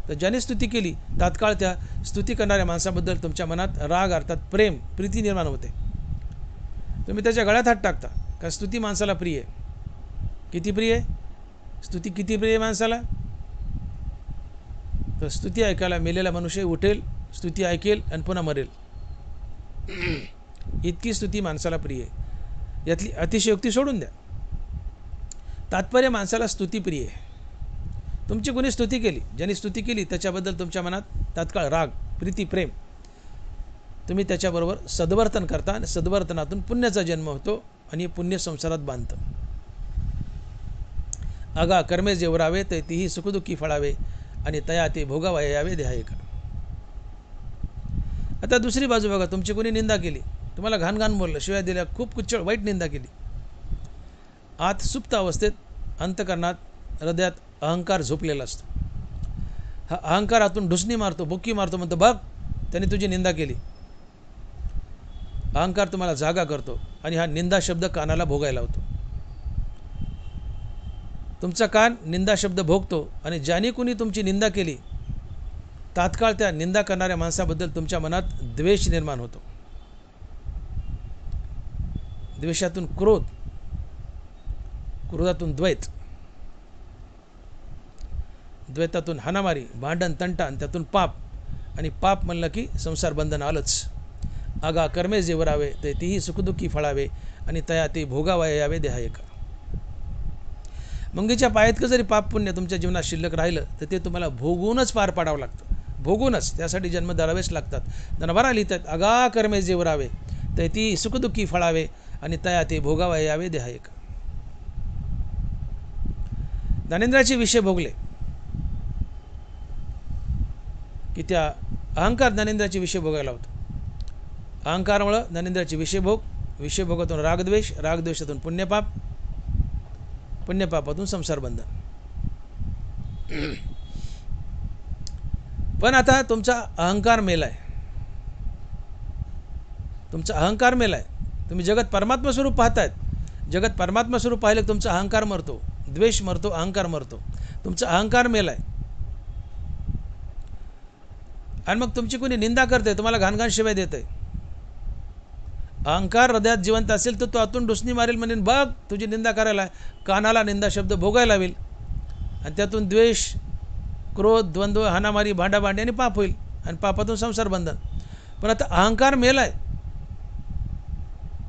तर ज्याने स्तुती केली तात्काळ त्या स्तुती करणाऱ्या माणसाबद्दल तुमच्या मनात राग अर्थात प्रेम प्रीती निर्माण होते. तुम्ही त्याच्या गळ्यात हात टाकता, कारण स्तुती माणसाला प्रिय आहे. किती प्रिय आहे स्तुती? किती प्रिय आहे माणसाला? तर स्तुती ऐकायला मेलेला मनुष्य उठेल, स्तुती ऐकेल आणि पुन्हा मरेल, इतकी स्तुती माणसाला प्रिय आहे. यातली अतिशयोक्ती सोडून द्या. तात्पर्य माणसाला स्तुती प्रिय आहे. तुमची कोणी स्तुती केली, ज्यांनी स्तुती केली त्याच्याबद्दल तुमच्या मनात तात्काळ राग प्रीती प्रेम. तुम्ही त्याच्याबरोबर सद्वर्तन करता आणि सद्वर्तनातून पुण्याचा जन्म होतो आणि पुण्य संसारात बांधतं. अगा कर्मे जेवरावे ते तीही सुखदुःखी फळावे आणि तया ते भोगावया यावे देहा एका. आता दुसरी बाजू बघा, तुमची कोणी निंदा केली, तुम्हाला घाण बोललं, शिवाय दिल्या, खूप कुच्चळ वाईट निंदा केली. आत सुप्त अवस्थेत अंतकरणात हृदयात अहंकार झोपलेला असतो. हा अहंकार आतून ढुसणी मारतो, बुक्की मारतो, म्हणतो बघ त्याने तुझी निंदा केली. अहंकार तुम्हाला जागा करतो आणि हा निंदा शब्द कानाला भोगायला होतो. तुमचा कान निंदा शब्द भोगतो आणि ज्याने कुणी तुमची निंदा केली तात्काळ त्या निंदा करणाऱ्या माणसाबद्दल तुमच्या मनात द्वेष निर्माण होतो. द्वेषातून क्रोध, क्रोधातून द्वैत, द्वैतातून हाणामारी, भांडण तंटा आणि त्यातून पाप, आणि पाप म्हणलं की संसार बंधन आलंच. आगा कर्मे जेवरावे ते तीही सुखदुःखी फळावे आणि तया ते भोगावया यावे देहा एका. मंगीच्या पायातलं जरी पाप पुण्य तुमच्या जीवनात शिल्लक राहिलं तर ते तुम्हाला भोगूनच पार पाडावं लागतं, भोगूनच. त्यासाठी जन्म धरावेच लागतात. नरवरा लिहितात, अगा कर्मे जेवरावे ते ती सुखदुःखी फळावे आणि तया ते भोगावया यावे देहा एका. ज्ञानेंद्रियाचे विषय भोगले की त्या अहंकार ज्ञानेंद्रियाचे विषय भोगायला होतो. अहंकारामुळं ज्ञानेंद्रियाचे विषय भोग, विषय भोगातून रागद्वेष, रागद्वेषातून पुण्यपाप, पुण्यपापातून संसार बंधन. पण आता तुमचा अहंकार मेलाय, तुमचा अहंकार मेलाय. तुम्ही जगत परमात्मा स्वरूप पाहतायत. जगत परमात्मा स्वरूप पाहिलं तुमचा अहंकार मरतो, द्वेष मरतो, अहंकार मरतो. तुमचा अहंकार मेलाय आणि मग तुमची कोणी निंदा करते, तुम्हाला घाणघाण शिवाय देते. अहंकार हृदयात जिवंत असेल तर तो आतून डुसणी मारेल, म्हणेन बघ तुझी निंदा करायला. कानाला निंदा शब्द भोगायला लावेल आणि त्यातून द्वेष, क्रोध, द्वंद्व, हाणामारी, भांडाभांडी आणि पाप होईल आणि पापातून संसार बंधन. पण आता अहंकार मेलाय.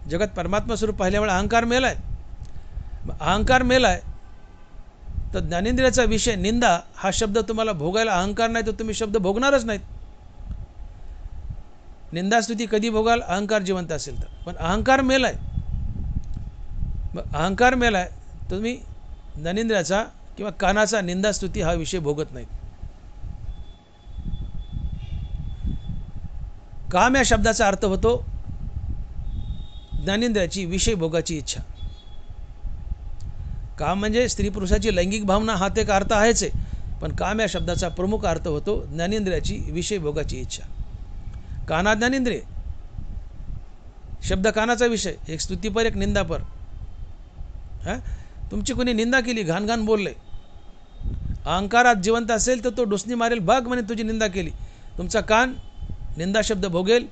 जगत परमात्मा स्वरूप पाहिल्यामुळे अहंकार मेलाय. अहंकार मेलाय तर ज्ञानेंद्रियाचा विषय निंदा हा शब्द तुम्हाला भोगायला अहंकार नाही तर तुम्ही शब्द भोगणारच नाहीत. निंदास्तुती कधी भोगाल? अहंकार जिवंत असेल तर. पण अहंकार मेलाय. मग अहंकार मेलाय तुम्ही ज्ञानेंद्रियाचा किंवा कानाचा निंदास्तुती हा विषय भोगत नाहीत. काम या शब्दाचा अर्थ होतो ज्ञानेंद्रियाची विषय भोगाची इच्छा. काम म्हणजे स्त्री पुरुषाची लैंगिक भावना हा एक अर्थ आहेच आहे, पण काम या शब्दाचा प्रमुख अर्थ होतो ज्ञानेंद्रियाची विषय भोगाची इच्छा. काना ज्ञानेंद्रिय, शब्द कानाचा विषय, एक स्तुतीपर एक निंदापर. तुमची कोणी निंदा केली, घाण बोलले, अहंकारात जिवंत असेल तर तो डुसणी मारेल, बघ म्हणे तुझी निंदा केली. तुमचा कान निंदा शब्द भोगेल,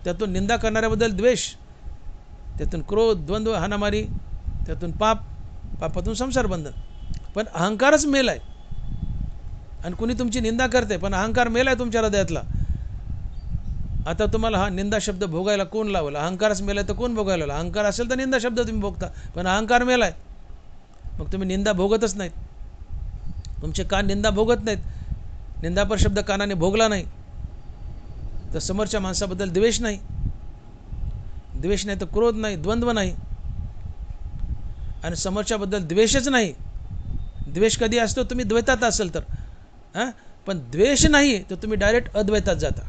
त्यातून निंदा करणाऱ्याबद्दल द्वेष, त्यातून क्रोध, द्वंद्व, हाणामारी, त्यातून पाप, पापातून संसार बंधन. पण अहंकारच मेलाय. आणि कुणी तुमची निंदा करते, पण अहंकार मेलाय तुमच्या हृदयातला. आता तुम्हाला हा निंदा शब्द भोगायला कोण लावला? अहंकारच मेलाय तर कोण भोगायला लावला? अहंकार असेल तर निंदा शब्द तुम्ही भोगता, पण अहंकार मेलाय मग तुम्ही निंदा भोगतच नाहीत. तुमचे कान निंदा भोगत नाहीत. निंदापर शब्द कानाने भोगला नाही तर समोरच्या माणसाबद्दल द्वेष नाही, द्वेष नाही तर क्रोध नाही, द्वंद्व नाही. आणि समोरच्याबद्दल द्वेषच नाही. द्वेष कधी असतो? तुम्ही द्वैतात असेल तर. पण द्वेष नाही तर तुम्ही डायरेक्ट अद्वैतात जाता.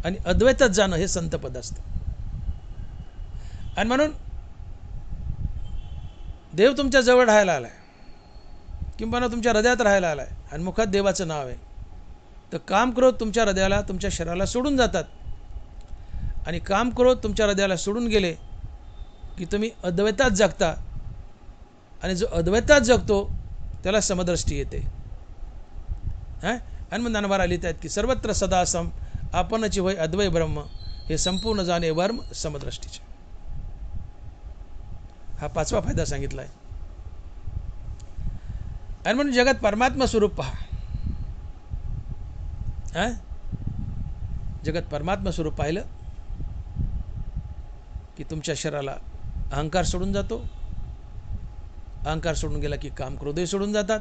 आणि अद्वैतात जाणं हे संतपद असतं. आणि म्हणून देव तुमच्या जवळ राहायला आलाय, किंवा तुमच्या हृदयात राहायला आलाय, आणि मुखात देवाचं नाव आहे. तर काम क्रोध तुमच्या हृदयाला, तुमच्या शरीराला सोडून जातात. आणि काम क्रोध तुमच्या हृदयाला सोडून गेले की तुम्ही अद्वैतात जगता. आणि जो अद्वैतात जगतो त्याला समदृष्टी येते. आणि मग ज्ञानवारा लिहित आहेत की सर्वत्र सदा सम आपणची होय अद्वै ब्रह्म, हे संपूर्ण जाणे वर्म समदृष्टीचे. हा 5वा फायदा सांगितला आहे. आणि म्हणून जगात परमात्मा स्वरूप पहा. जगात परमात्मा स्वरूप पाहिलं की तुमच्या शरीराला अहंकार सोडून जातो. अहंकार सोडून गेला की काम क्रोधही सोडून जातात.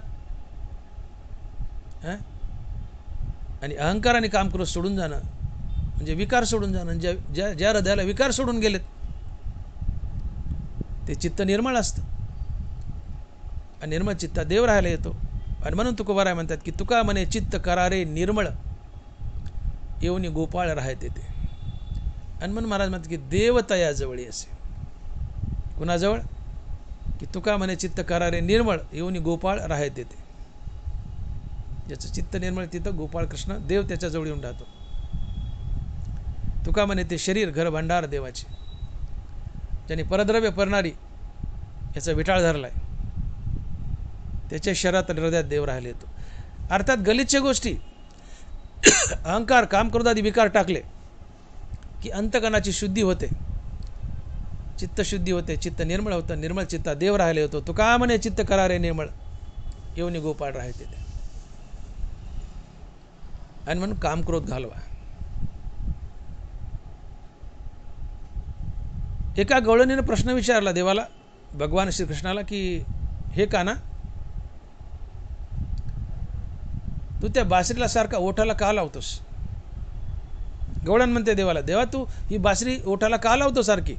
आणि अहंकार आणि काम क्रोध सोडून जाणं म्हणजे विकार सोडून जाणं. ज्या हृदयाला विकार सोडून गेलेत ते चित्त निर्मळ असतं. आणि निर्मळ चित्ता देव राहायला येतो. आणि म्हणून तुकोबाराय म्हणतात की तुका म्हणे चित्त करारे निर्मळ, येऊनी गोपाळ राहत येते. आणि म्हणून महाराज म्हणतात की देव तयाजवळ असे. कुणाजवळ? की तुका म्हणे चित्त करारे निर्मळ, येऊनी गोपाळ राहत येते. ज्याचं चित्त निर्मळ तिथं गोपाळ कृष्ण देव त्याच्याजवळ येऊन राहतो. तुका म्हणे ते शरीर घर भांडार देवाचे, ज्याने परद्रव्य परणारी याचा विटाळ धरलाय, त्याच्या शरीरात आणि हृदयात देव राहायला येतो. अर्थात गलिच्छ गोष्टी अहंकार काम क्रोधादी विकार टाकले की अंतकरणाची शुद्धी होते, चित्त शुद्धी होते, चित्त निर्मळ होतं. निर्मळ चित्ता देव राहायला येतो. तुका म्हणे चित्त करारे निर्मळ, येऊनी गोपाळ राहते ते. आणि म्हणून काम क्रोध घालवा. एका गवळणीने प्रश्न विचारला देवाला, भगवान श्रीकृष्णाला, की हे काना, तू त्या बासरीला सारखा ओठाला का लावतोस? गवळण म्हणते देवाला, देवा तू ही बासरी ओठाला का लावतो सारखी?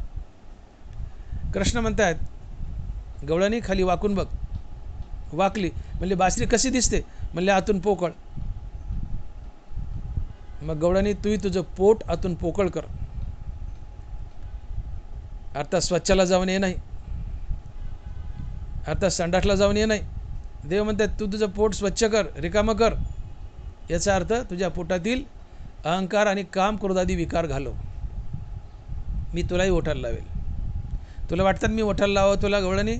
कृष्ण म्हणतायत, गवळणी खाली वाकून बघ. वाकली, म्हणले बासरी कशी दिसते? म्हणले आतून पोकळ. मग गवळणी, तूही तुझं पोट आतून पोकळ कर. अर्थात स्वच्छाला जाऊन ये नाही, अर्थात संडासला जाऊन ये नाही. देव म्हणतात तू तुझं पोट स्वच्छ कर, रिकामं कर. याचा अर्थ तुझ्या पोटातील अहंकार आणि काम क्रोधादी विकार घालव. मी तुलाही ओठायला लावेल. तुला वाटतात मी ओठायला लावावं तुला गवळणी?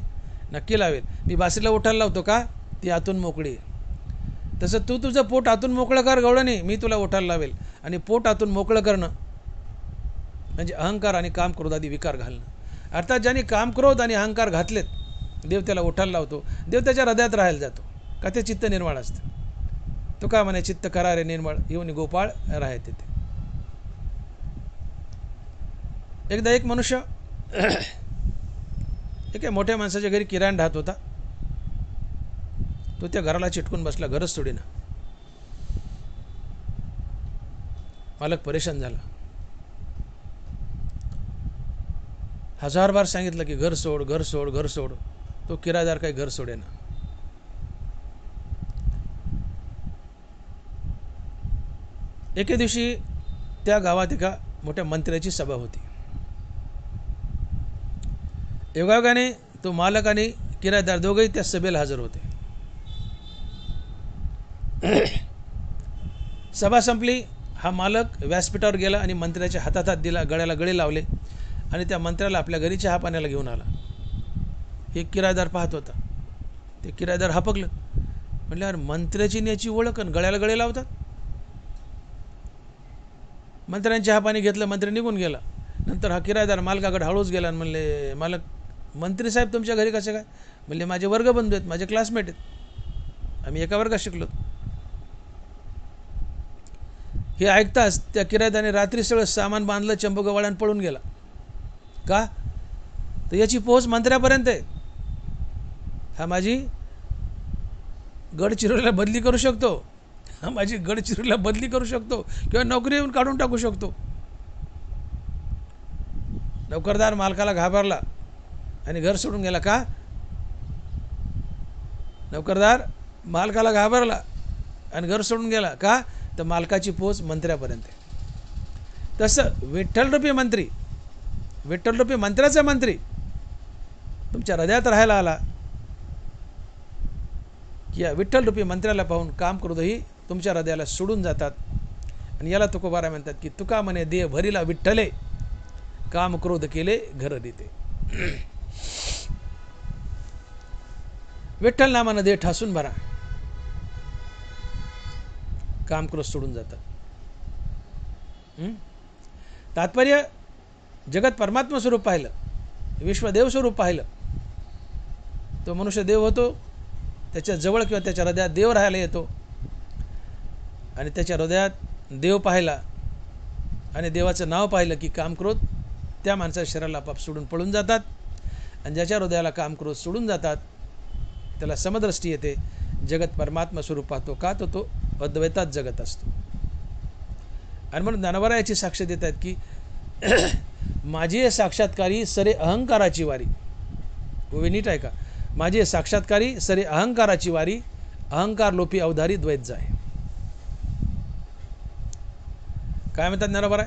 नक्की लावेल. मी बासरीला ओठायला लावतो का? ती आतून मोकळी. तसं तू तुझं पोट आतून मोकळं कर गवळणी, मी तुला ओठायला लावेल. आणि पोट आतून मोकळं करणं म्हणजे अहंकार आणि काम क्रोधादी विकार घालणं. अर्थात ज्याने काम क्रोध आणि अहंकार घातलेत, देव त्याला ओठायला लावतो. देव त्याच्या हृदयात राहायला जातो का ते चित्त निर्मळ असतं. तो का म्हणे चित्त करारे निर्मळ, येऊन गोपाळ राहते ते. एकदा एक मनुष्य एका मोठ्या माणसाच्या घरी किरायाने राहत होता. तो त्या घराला चिटकून बसला, घरच सोडीना. मालक परेशान झाला. 1000 बार सांगितलं की घर सोड, घर सोड, घर सोड. तो किरायदार काही घर सोडेना. एके दिवशी त्या गावात एका मोठ्या मंत्र्याची सभा होती. योगायोगाने तो मालक आणि किरायदार दोघेही त्या सभेला हजर होते. सभा संपली. हा मालक व्यासपीठावर गेला आणि मंत्र्याच्या हातात हात दिला, गळ्याला गळे लावले आणि त्या मंत्र्याला आपल्या घरी चहा पाण्याला घेऊन आला. एक किरायदार पाहत होता. ते किरायदार हपकलं. म्हटलं यार, मंत्र्याची न्याची ओळख आणि गळ्याला गळे लावतात. मंत्र्यांनी चहा पाणी घेतलं, मंत्री निघून गेला. नंतर हा किरायदार मालकाकडे हळूच गेला आणि म्हणले, मालक मंत्री साहेब तुमच्या घरी कसे काय? म्हणले माझे वर्गबंधू आहेत, माझे क्लासमेट आहेत. आम्ही एका वर्गात शिकलो. हे ऐकताच त्या किरायदाने रात्री सगळं सामान बांधलं, चंबुगवाड्यानं पळून गेला. का तर याची पोहोच मंत्र्यापर्यंत आहे. हा माझी गडचिरोलीला बदली करू शकतो, हा माझी गडचिरोलीला बदली करू शकतो किंवा नोकरीवरून काढून टाकू शकतो. नोकरदार मालकाला घाबरला आणि घर सोडून गेला. का नोकरदार मालकाला घाबरला आणि घर सोडून गेला. का तर मालकाची पोच मंत्र्यापर्यंत आहे. तसं विठ्ठलरूपी मंत्री, विठ्ठलरूपी मंत्र्याचा मंत्री तुमच्या हृदयात राहायला आला की या विठ्ठलरूपी मंत्र्याला पाहून काम क्रोधही तुमच्या हृदयाला सोडून जातात. आणि याला तुकोबारा म्हणतात की तुका म्हणे देह भरिला विठ्ठले, काम क्रोध केले घर देते. विठ्ठल नामानं देह ठासून भरा, काम क्रोध सोडून जातात. तात्पर्य जगत परमात्मा स्वरूप पाहिलं, विश्वदेव स्वरूप पाहिलं, तो मनुष्य देव होतो, त्याच्या जवळ किंवा त्याच्या हृदयात देव राहायला येतो. आणि त्याच्या हृदयात देव पाहिला आणि देवाचं नाव पाहिलं की काम क्रोध त्या माणसाच्या शरीराला आपाप सोडून पळून जातात. आणि ज्याच्या हृदयाला काम क्रोध सोडून जातात त्याला समदृष्टी येते, जगत परमात्मा स्वरूप पाहतो. का तो अद्वैतात जगत असतो. आणि म्हणून ज्ञानोबा याची साक्ष देत आहेत की माझी साक्षात्कारी सरे अहंकाराची वारी. वे नीट आहे का, माझी साक्षात्कारी सरे अहंकाराची वारी, अहंकार लोपी अवधारी द्वैत जाय. काय म्हणतात ज्ञानोबा?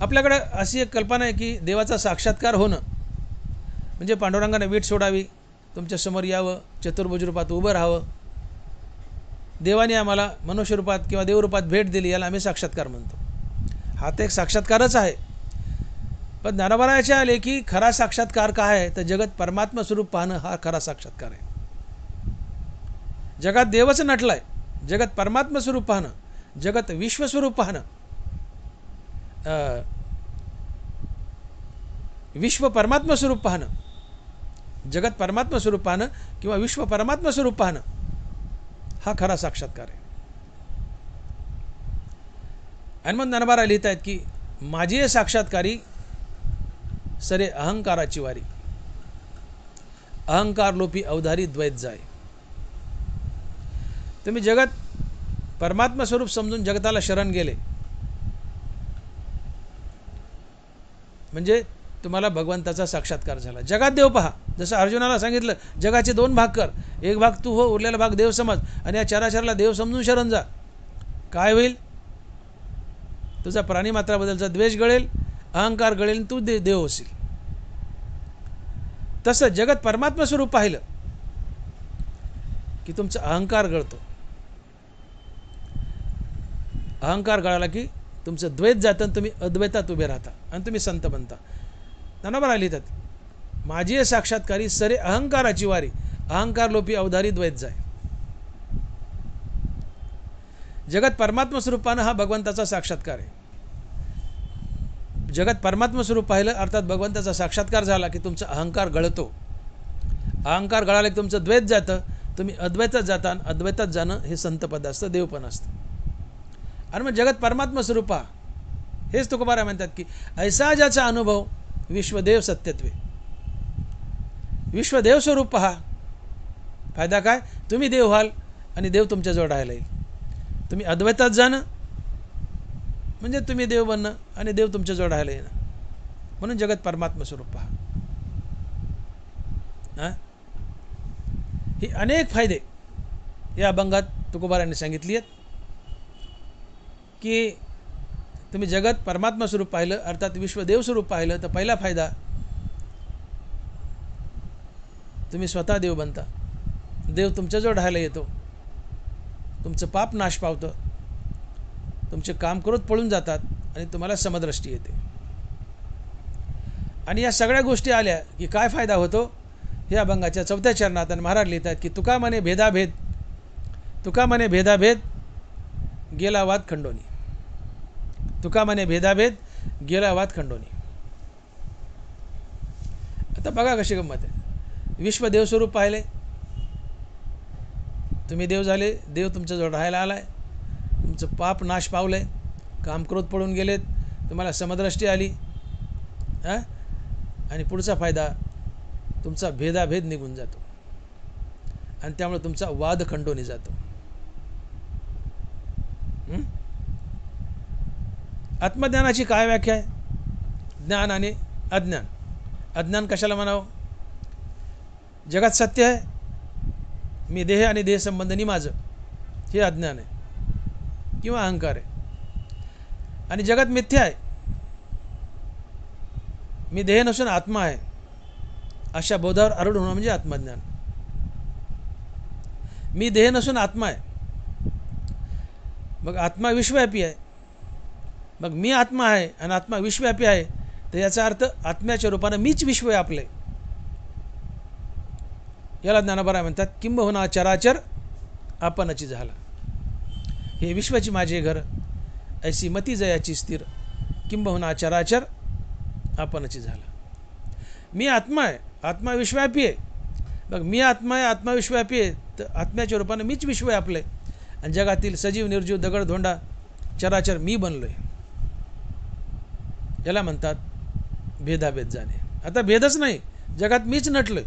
आपल्याकडे अशी एक कल्पना आहे की देवाचा साक्षात्कार होणं म्हणजे पांडुरंगाने वीट सोडावी, तुमच्या समोर यावं, चतुर्भुज रूपात उभं राहावं, देवाने आम्हाला मनुष्य रूपात किंवा देवरूपात भेट दिली, याला आम्ही साक्षात्कार म्हणतो. हा तर एक साक्षात्कारच आहे. पण ज्ञानोबारायाचे आले की खरा साक्षात्कार काय आहे तर जगत परमात्मा स्वरूप पाहणं हा खरा साक्षात्कार आहे. जगात देवच नटलाय, जगत परमात्मा स्वरूप पाहणं, जगत विश्वस्वरूप पाहणं, विश्व परमात्मा स्वरूप पाहणं, जगत परमात्मा स्वरूप पाहणं किंवा विश्व परमात्मा स्वरूप पाहणं हा खरा साक्षात्कार आहे. आणि मग ज्ञानोबा लिहित आहेत की माझी साक्षात्कारी सरे अहंकाराची वारी, अहंकार लोपी अवधारी द्वैत जाय. तुम्ही जगत परमात्मा स्वरूप समजून जगताला शरण गेले म्हणजे तुम्हाला भगवंताचा साक्षात्कार झाला. जगात देव पहा, जसं अर्जुनाला सांगितलं जगाचे 2 भाग कर, एक भाग तू हो, उरलेला भाग देव समज आणि या चराचराला देव समजून शरण जा. काय होईल? तुझा प्राणीमात्राबद्दलचा द्वेष गळेल, अहंकार गळेल, तू देव होशील. तसं जगत परमात्मा स्वरूप पाहिलं की तुमचा अहंकार गळतो. अहंकार गळाला की तुमचं द्वैत जातं, तुम्ही अद्वैतात उभे राहता आणि तुम्ही संत बनता. ज्ञानोबा लिहितात माझी साक्षात्कारी सरे अहंकाराची वारी, अहंकार लोपी अवधारी द्वैत जाय. जगत परमात्मा स्वरूप पाहणं हा भगवंताचा साक्षात्कार आहे. जगत परमात्मा स्वरूप पाहिलं अर्थात भगवंताचा साक्षात्कार झाला की तुमचा अहंकार गळतो. अहंकार गळाला की तुमचं द्वैत जातं, तुम्ही अद्वैतात जाता आणि अद्वैतात जाणं हे संतपद असतं, देवपण असतं. आणि मग जगत परमात्मा स्वरूप पहा. हेच तुकोबारा म्हणतात की ऐसा ज्याचा अनुभव विश्वदेव सत्यत्वे. विश्वदेव स्वरूप पहा. फायदा काय? तुम्ही देव व्हाल आणि देव तुमच्याजवळ राहायला येईल. तुम्ही अद्वैतात जाणं म्हणजे तुम्ही देव बनणं आणि देव तुमच्याजवळ राहायला येणं. म्हणून जगत परमात्मा स्वरूप पहा. ही अनेक फायदे या अभंगात तुकोबारांनी सांगितली आहेत की तुम्ही जगत परमात्मा स्वरूप पाहिलं अर्थात विश्वदेव स्वरूप पाहिलं तर पहिला फायदा तुम्ही स्वतः देव बनता. देव तुमच्याजवळ राहायला येतो, तुमचं पाप नाश पावतं, तुमचे काम क्रोध पळून जातात आणि तुम्हाला समदृष्टी येते. आणि या सगळ्या गोष्टी आल्या की काय फायदा होतो हे अभंगाच्या 4थ्या चरणात आणि महाराज लिहितात की तुका म्हणे भेदाभेद, तुका म्हणे भेदाभेद गेला वाद खंडोनी. तुका म्हणे भेदाभेद गेला वाद खंडोनी. आता बघा कशी गंमत आहे. विश्वदेव स्वरूप पाहिले, तुम्ही देव झाले, देव तुमच्याजवळ राहायला आला आहे, तुमचं पाप नाश पावलं आहे, कामक्रोध पडून गेलेत, तुम्हाला समदृष्टी आली आणि पुढचा फायदा तुमचा भेदाभेद निघून जातो आणि त्यामुळे तुमचा वाद खंडोनी जातो. आत्मज्ञानाची काय व्याख्या आहे? ज्ञान आणि अज्ञान. अज्ञान कशाला म्हणावं? जगात सत्य आहे, मी देह आणि देह संबंधनी माझं, हे अज्ञान आहे किंवा अहंकार आहे. आणि जगात मिथ्या आहे, मी देह नसून आत्मा आहे, अशा बोधावर आरूढ होणं म्हणजे आत्मज्ञान. मी देह नसून आत्मा आहे, मग आत्मा विश्वव्यापी आहे. मग मी आत्मा आहे आणि आत्मा विश्वव्यापी आहे, तर याचा अर्थ आत्म्याच्या रूपानं मीच विश्व व्यापले. याला ज्ञानोबा म्हणतात किंबहुना चराचर आपणची झाला. हे विश्वाची माझे घर, ऐसी मती जयाची स्थिर, किंबहुना चराचर आपणची झाला. मी आत्मा आहे, आत्मा विश्वव्यापी आहे. मग मी आत्मा आहे, आत्मा विश्वव्यापी आहे, तर आत्म्याच्या रूपानं मीच विश्व व्यापले आणि जगातील सजीव निर्जीव दगड धोंडा चराचर मी बनलोय. याला म्हणतात भेदाभेद जाणे. आता भेदच नाही, जगात मीच नटलोय,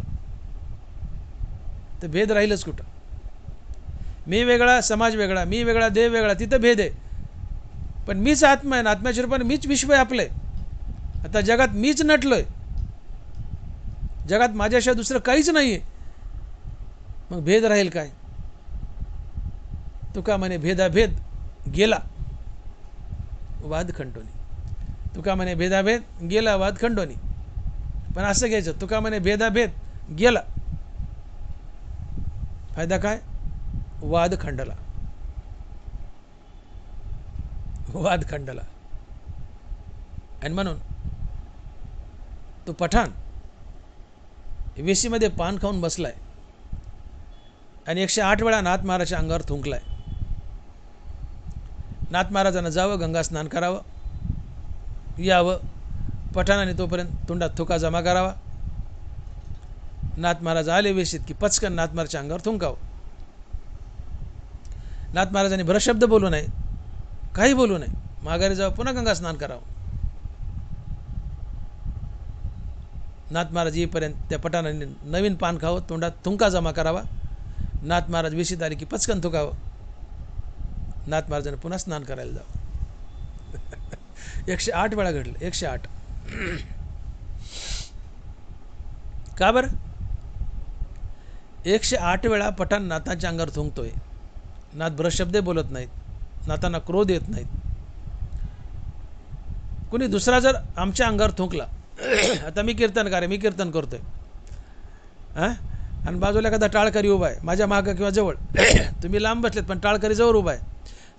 तर भेद राहीलच कुठं? मी वेगळा, समाज वेगळा, मी वेगळा, देव वेगळा, तिथं भेद आहे. पण मीच आत्मा आहे, आत्म्याच्या रूपाने मीच विश्व व्यापलंय. आता जगात मीच नटलोय, जगात माझ्याशिवाय दुसरं काहीच नाही आहे, मग भेद राहील काय? तुका म्हणे भेदाभेद गेला वाद खंडोनी. तुका म्हणे भेदाभेद गेला वाद खंडोनी. पण असं घ्यायचं, तुका म्हणे भेदाभेद गेला, फायदा काय? वाद खंडला, वाद खंडला. आणि म्हणून तो पठाण वेशीमध्ये पान खाऊन बसलाय आणि 108 वेळा नाथ महाराजांच्या अंगावर थुंकलाय. नाथ महाराजांना जावं, गंगा स्नान करावं, यावं. पठाणाने तोपर्यंत तोंडात थुका जमा करावा. नाथ महाराज आले वेशीत की पचकन नाथ महाराजांच्या अंगावर थुंकावं. नाथ महाराजांनी भरशब्द बोलू नये, काही बोलू नये, माघारी जावं, पुन्हा गंगा स्नान करावं. नाथ महाराज येईपर्यंत त्या पठाणाने नवीन पान खावं, तोंडात थुंका जमा करावा. नाथ महाराज वेशीत आले की पचकन थुकावं. नाथ महाराजांनी पुन्हा स्नान करायला जावं. 108 वेळा घडलं, 108. का बरं? 108 वेळा पठाण नाथांच्या अंगावर थुंकतोय. नाथ भरशब्द बोलत नाहीत, नाथांना क्रोध येत नाहीत. कुणी दुसरा जर आमच्या अंगावर थुंकला, आता मी कीर्तनकार आहे, मी कीर्तन करतोय आणि बाजूला एखादा टाळकरी उभा आहे माझ्या मागं किंवा जवळ, तुम्ही लांब बसलेत पण टाळकरी जवळ उभा आहे,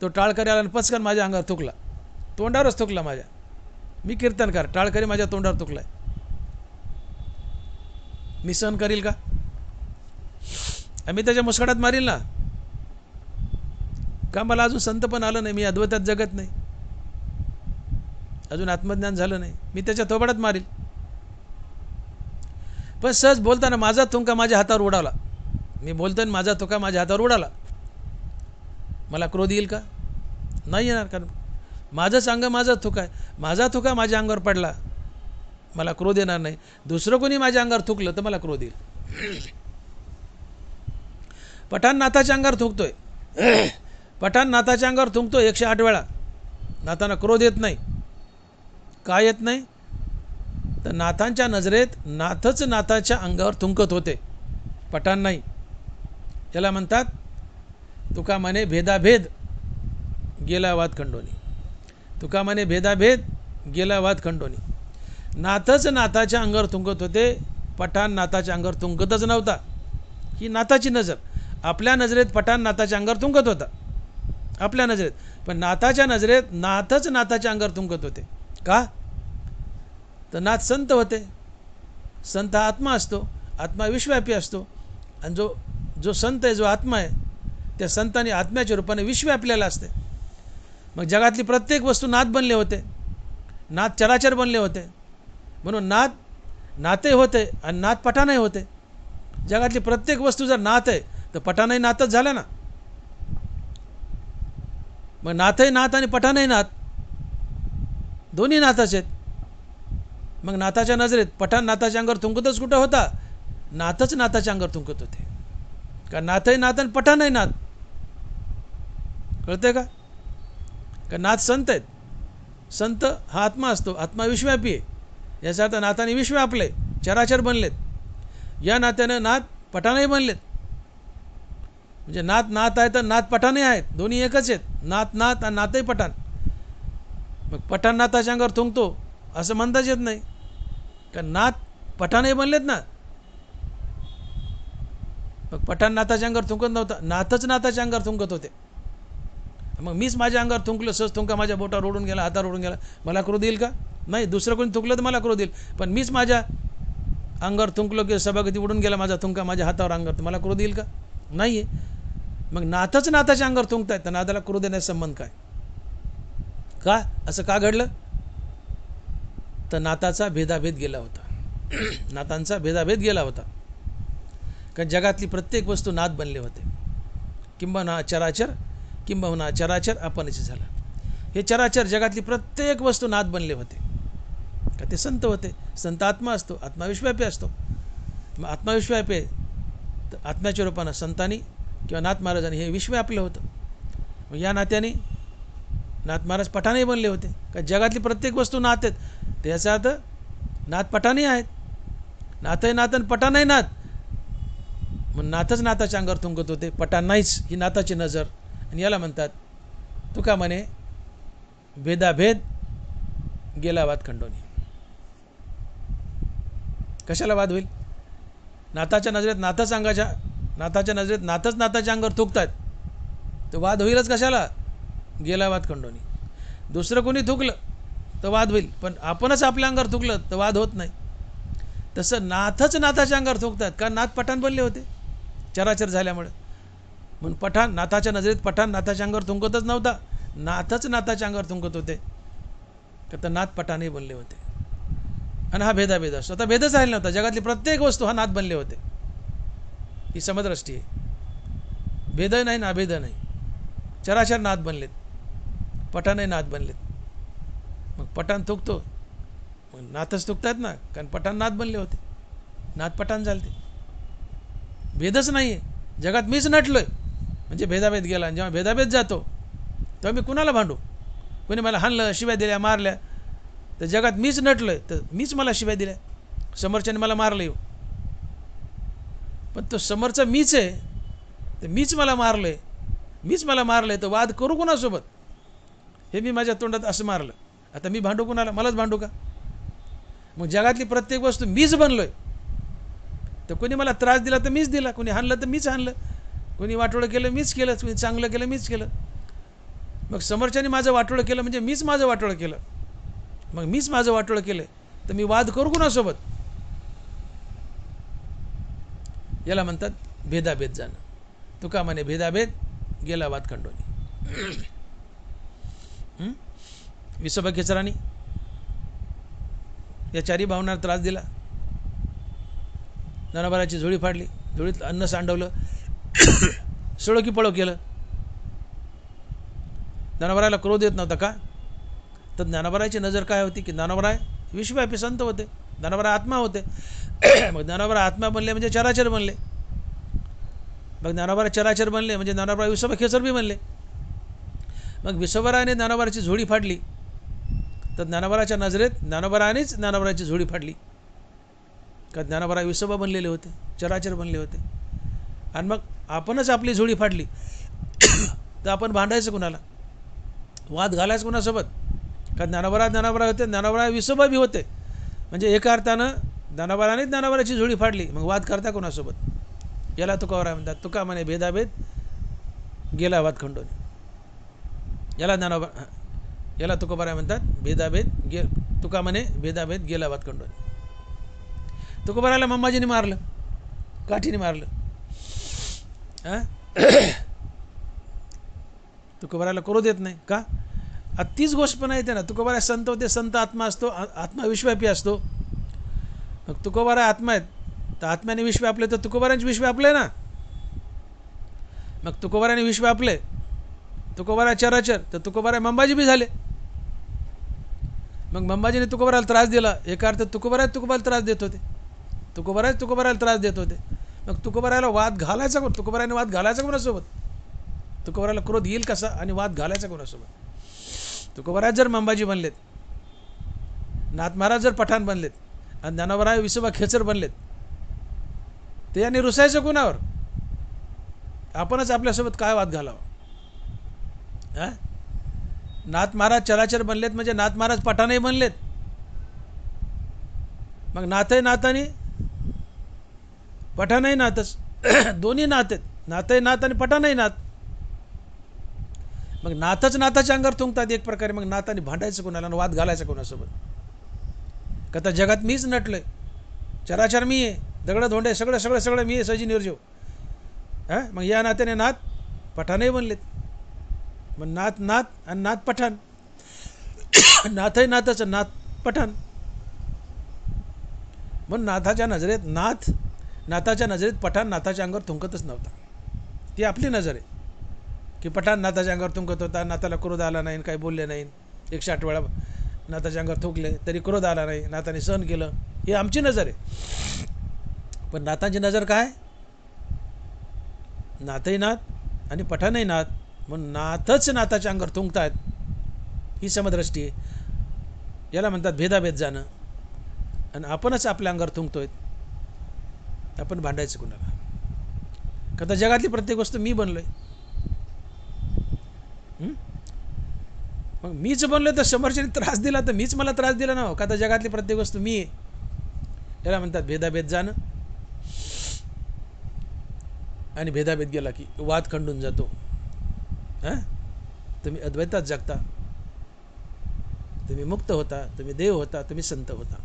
तो टाळकरी आला आणि पचकन माझ्या अंगावर थुकला, तोंडावरच थुकला माझ्या. मी कीर्तनकार, टाळकरी माझ्या तोंडावर थुकलाय, मी सहन करील का? आम्ही त्याच्या मुस्कटात मारील ना. का? मला अजून संत पण आलं नाही, मी अद्वैतात जगत नाही, अजून आत्मज्ञान झालं नाही, मी त्याच्या थोबाडात मारील. पण सहज बोलताना माझा थुंका माझ्या हातावर उडाला, मी बोलताना माझा थुका माझ्या हातावर उडाला, मला क्रोध येईल का? नाही येणार. कारण माझंच अंग माझा थुका आहे, माझा थुका माझ्या अंगावर पडला, मला क्रोध येणार नाही. दुसरं कोणी माझ्या अंगावर थुकलं तर मला क्रोध येईल. पठाण नाथाच्या अंगावर थुकतोय, पठाण नाथाच्या अंगावर थुंकतोय 108 वेळा. नाथांना क्रोध येत नाही. का येत नाही? तर नाथांच्या नजरेत नाथच नाथाच्या अंगावर थुंकत होते, पठाण नाही. याला म्हणतात तुका म्हणे भेदाभेद गेला वाद खंडोनी. तुका म्हणे भेदाभेद गेला वाद खंडोनी. नाथच नाथाच्या अंगावर थुंकत होते, पठाण नाथाच्या अंगावर थुंकतच नव्हता. ही नाथाची नजर. आपल्या नजरेत पठाण नाथाच्या अंगावर थुंकत होता, आपल्या नजरेत. पण नाथाच्या नजरेत नाथच नाथाच्या अंगावर थुंकत होते. का? तर नाथ संत होते. संत हा आत्मा असतो, आत्मा विश्वव्यापी असतो. आणि जो संत आहे, जो आत्मा आहे, त्या संतांनी आत्म्याच्या रूपाने विश्व व्यापलेला असते. मग जगातली प्रत्येक वस्तू नाथ बनले होते, नाथ चराचर बनले होते. म्हणून नाथ नाते होते आणि नाथ पठाणही होते. जगातली प्रत्येक वस्तू जर नाथ आहे तर पठाणही नातच झालं ना. मग नाथही नाथ आणि पठाणही नाथ, दोन्ही नाथच आहेत. मग नाथाच्या नजरेत पठाण नाथाच्या अंगावर थुंकतच कुठं होता? नाथच नाथाच्या अंगावर थुंकत होते. का नाथही नाथ आणि पठाणही नाथ. कळतंय का? का नाथ संत आहेत. संत हा आत्मा असतो, आत्मा विश्वव्यापी आहे. याचा अर्थ नाथाने विश्व आपले चराचर बनलेत. या नात्यानं नाथ पठाणही बनलेत. म्हणजे नाथ नाथ आहे तर नाथ पठाणही आहेत, दोन्ही एकच आहेत. नाथ नाथ आणि नाथही पठाण. मग पठाण नाथाच्या अंगावर थुंकतो असं म्हणताच येत नाही. का नाथ पठाणही बनलेत ना. मग पठाण नाथाच्या अंगावर थुंकत नव्हता, नाथच नाथाच्या अंगावर थुंकत होते. मग मीच माझ्या अंगावर थुंकलं, सहज थुंका माझ्या बोटावर ओढून गेला, हातावर ओढून गेला, मला करू देईल का? नाही. दुसरं कोणी थुंकलं तर मला करू देईल, पण मीच माझ्या अंगावर थुंकलो की सभागती उडून गेला माझा थुंका माझ्या हातावर अंगावर, तर मला करू देईल का? नाही आहे. मग नाथच नाथाच्या अंगावर थुंकतायत तर नाथाला करू देण्याचा संबंध काय? का असं का घडलं? तर नाथाचा भेदाभेद गेला होता. नाथांचा भेदाभेद गेला होता. कारण जगातली प्रत्येक वस्तू नाथ बनले होते. किंबहुना चराचर, किंबहुना चराचर आपणच झालं. हे चराचर जगातली प्रत्येक वस्तू नाथ बनले होते. का ते संत होते. संत आत्मा असतो, आत्मा विश्वव्यापी असतो. मग आत्मा विश्वव्यापी आहे तर आत्म्याच्या रूपानं संतांनी किंवा नाथ महाराजांनी हे विश्व आपलं होतं. मग या नात्याने नाथ महाराज पठाणही बनले होते. का जगातली प्रत्येक वस्तू नाथ आहेत, त्याचा अर्थ नाथ पठाणही आहेत. नाथही नाथ आणि पठाणही नाथ. मग नाथच नाथाच्या अंगावर थुंकत होते, पठाण नाहीच, ही नाथाची नजर. आणि याला म्हणतात, तुका म्हणे भेदाभेद गेला वाद खंडोनी. कशाला वाद होईल? नाथाच्या नजरेत नाथच नाथाच्या नजरेत नाथच नाथाच्या अंगावर थुकतात, तर वाद होईलच कशाला? गेला वाद खंडोनी. दुसरं कोणी थुकलं तर वाद होईल, पण आपणच आपल्या अंगावर थुकलं तर वाद होत नाही. तसं नाथच नाथाच्या अंगावर थुकतात, कारण नाथ पठाण बनले होते चराचर झाल्यामुळे. म्हणून पठाण नाथाच्या नजरेत पठाण नाथाच्या अंगावर थुंकतच नव्हता, नाथच नाथाच्या अंगावर थुंकत होते. तर नाथ पठाणही बनले होते. आणि हा भेदाभेद असतो. आता भेदच राहिला नव्हता. जगातली प्रत्येक वस्तू हा नाथ बनले होते. ही समदृष्टी आहे. भेद नाही ना अभेद नाही. चराचर नाथ बनलेत, पठाणही नाथ बनलेत. मग पठाण थुकतो, मग नाथच थुकतात ना, कारण पठाण नाथ बनले होते, नाथ पठाण झालते. भेदच नाही आहे. जगात मीच नटलोय म्हणजे भेदाभेद गेला. आणि जेव्हा भेदाभेद जातो तेव्हा मी कुणाला भांडू? कोणी मला हाणलं, शिव्या दिल्या, मारल्या, तर जगात मीच नटलोय तर मीच मला शिव्या दिल्या, समोरच्याने मला मारलं येऊ. पण तो समोरचा मीच आहे, तर मीच मला मारलंय, मीच मला मारलंय, तर वाद करू कोणासोबत? हे मी माझ्या तोंडात असं मारलं, आता मी भांडू कोणाला? मलाच भांडू का? मग जगातली प्रत्येक वस्तू मीच बनलोय, तर कोणी मला त्रास दिला तर मीच दिला, कोणी हाणलं तर मीच हाणलं, कोणी वाटोळं केलं मीच केलं, कोणी चांगलं केलं मीच केलं. मग समोरच्याने माझं वाटोळं केलं म्हणजे मीच माझं वाटोळं केलं. मग मीच माझं वाटोळं केलं तर मी वाद करू कोणासोबत? याला म्हणतात भेदाभेद जाणं. तुका म्हणे भेदाभेद गेला वाद खंडोनी. विसोबा खेचरांनी या चारी भावनांना त्रास दिला. जनावरांची झोळी फाडली, झोळीत अन्न सांडवलं, सळो की पळो केलं. ज्ञानोबारायला क्रोध येत नव्हता का? तर ज्ञानोबारायची नजर काय होती की ज्ञानोबाराय विश्वव्यापी संत होते, ज्ञानोबाराय आत्मा होते. मग ज्ञानोबाराय आत्मा बनले म्हणजे चराचर बनले. मग ज्ञानोबाराय चराचर बनले म्हणजे ज्ञानोबाराय विसोबा खेचर बी बनले. मग विसोबारायाने ज्ञानोबाराची झोळी फाडली तर ज्ञानोबाराच्या नजरेत ज्ञानोबारायानेच ज्ञानोबाराची झोळी फाडली. का ज्ञानोबाराय विसोबा बनलेले होते, चराचर बनले होते. आणि मग आपणच आपली झोळी फाडली तर आपण भांडायचं कुणाला? वाद घालायचं कुणासोबत? का ज्ञानोबाराय होते, ज्ञानोबाराय विसोबा बी होते, म्हणजे एका अर्थानं ज्ञानोबाराने ज्ञानोबाराची झोळी फाडली, मग वाद करता कोणासोबत? याला तुकाराय म्हणतात. तुका म्हणे भेदाभेद गेला वाद खंडोनी. याला तुकोबाराय म्हणतात भेदाभेद तुका म्हणे भेदाभेद गेला वाद खंडोनी. तुकोबारायला मम्माजीने मारलं, काठीने मारलं. तुकोबारायला करू देत नाही का? तीच गोष्ट पण येते ना. तुकोबाराय संत होते, संत आत्मा असतो, आत्मा विश्वव्यापी असतो. मग तुकोबाराय आत्मा आहेत तर आत्म्याने विश्व आपले, तर तुकोबारायांचे विश्व आपले ना. मग तुकोबाराने विश्व आपले, तुकोबारा चराचर, तर तुकोबारा मंबाजी बी झाले. मग मंबाजीने तुकोबाराला त्रास दिला, एका अर्थ तुकोबाराला त्रास देत होते, तुकोबाराला त्रास देत होते. मग तुकोबाराला वाद घालायचा कोण? तुकोबाराने वाद घालायचा कोणासोबत? तुकोबाराला क्रोध येईल कसा आणि वाद घालायचा कोणासोबत? तुकोबाराज जर मंबाजी बनलेत, नाथ महाराज जर पठाण बनलेत आणि ज्ञानोबा विसोबा खेचर बनलेत, ते यांनी रुसायचं कोणावर? आपणच आपल्यासोबत काय वाद घालावा? नाथ महाराज चराचर बनलेत म्हणजे नाथ महाराज पठाणही बनलेत. मग नाथही नाथ आणि पठाणही नाथच, दोन्ही नाथ आहेत. नाथही नाथ आणि पठाणही नाथ. मग नाथच नाथाच्या अंगावर थुंकतात एक प्रकारे. मग नाथाने भांडायचं कोणाला आणि वाद घालायचं कोणासोबत? का तर जगात मीच नटलोय, चराचर मी आहे, दगड धोंडे सगळं सगळं सगळं मी आहे, सजी निर्जीव. मग या नात्याने नाथ पठाणही बनलेत. मग नाथ नाथ आणि नाथ पठाण, नाथही नाथच नाथ पठाण. मग नाथाच्या नजरेत नाथाच्या नजरेत पठाण नाथाच्या अंगावर थुंकतच नव्हता. ती आपली नजर आहे की पठाण नाथाच्या अंगावर थुंकत होता, नाथाला क्रोध आला नाही, काही बोलले नाही. 108 वेळा नाथाच्या अंगावर थुंकले तरी क्रोध आला नाही, नाथाने सहन केलं. ही आमची नजर आहे. पण नाथांची नजर काय? नाथही नाथ आणि पठाणही नाथ, म्हणून नाथच नाथाच्या अंगावर थुंकतायत. ही समदृष्टी आहे. याला म्हणतात भेदाभेद जाणं. आणि आपणच आपल्या अंगावर थुंकतोय. आपण भांडायचं कोणाला? का तर जगातली प्रत्येक वस्तू मी बनलोय. मग मीच बनलोय तर समोरच्याने त्रास दिला तर मीच मला त्रास दिला ना हो. का तर जगातली प्रत्येक वस्तू मी आहे. याला म्हणतात भेदाभेद जाणं. आणि भेदाभेद गेला की वाद खंडून जातो. तुम्ही अद्वैतात जगता, तुम्ही मुक्त होता, तुम्ही देव होता, तुम्ही संत होता.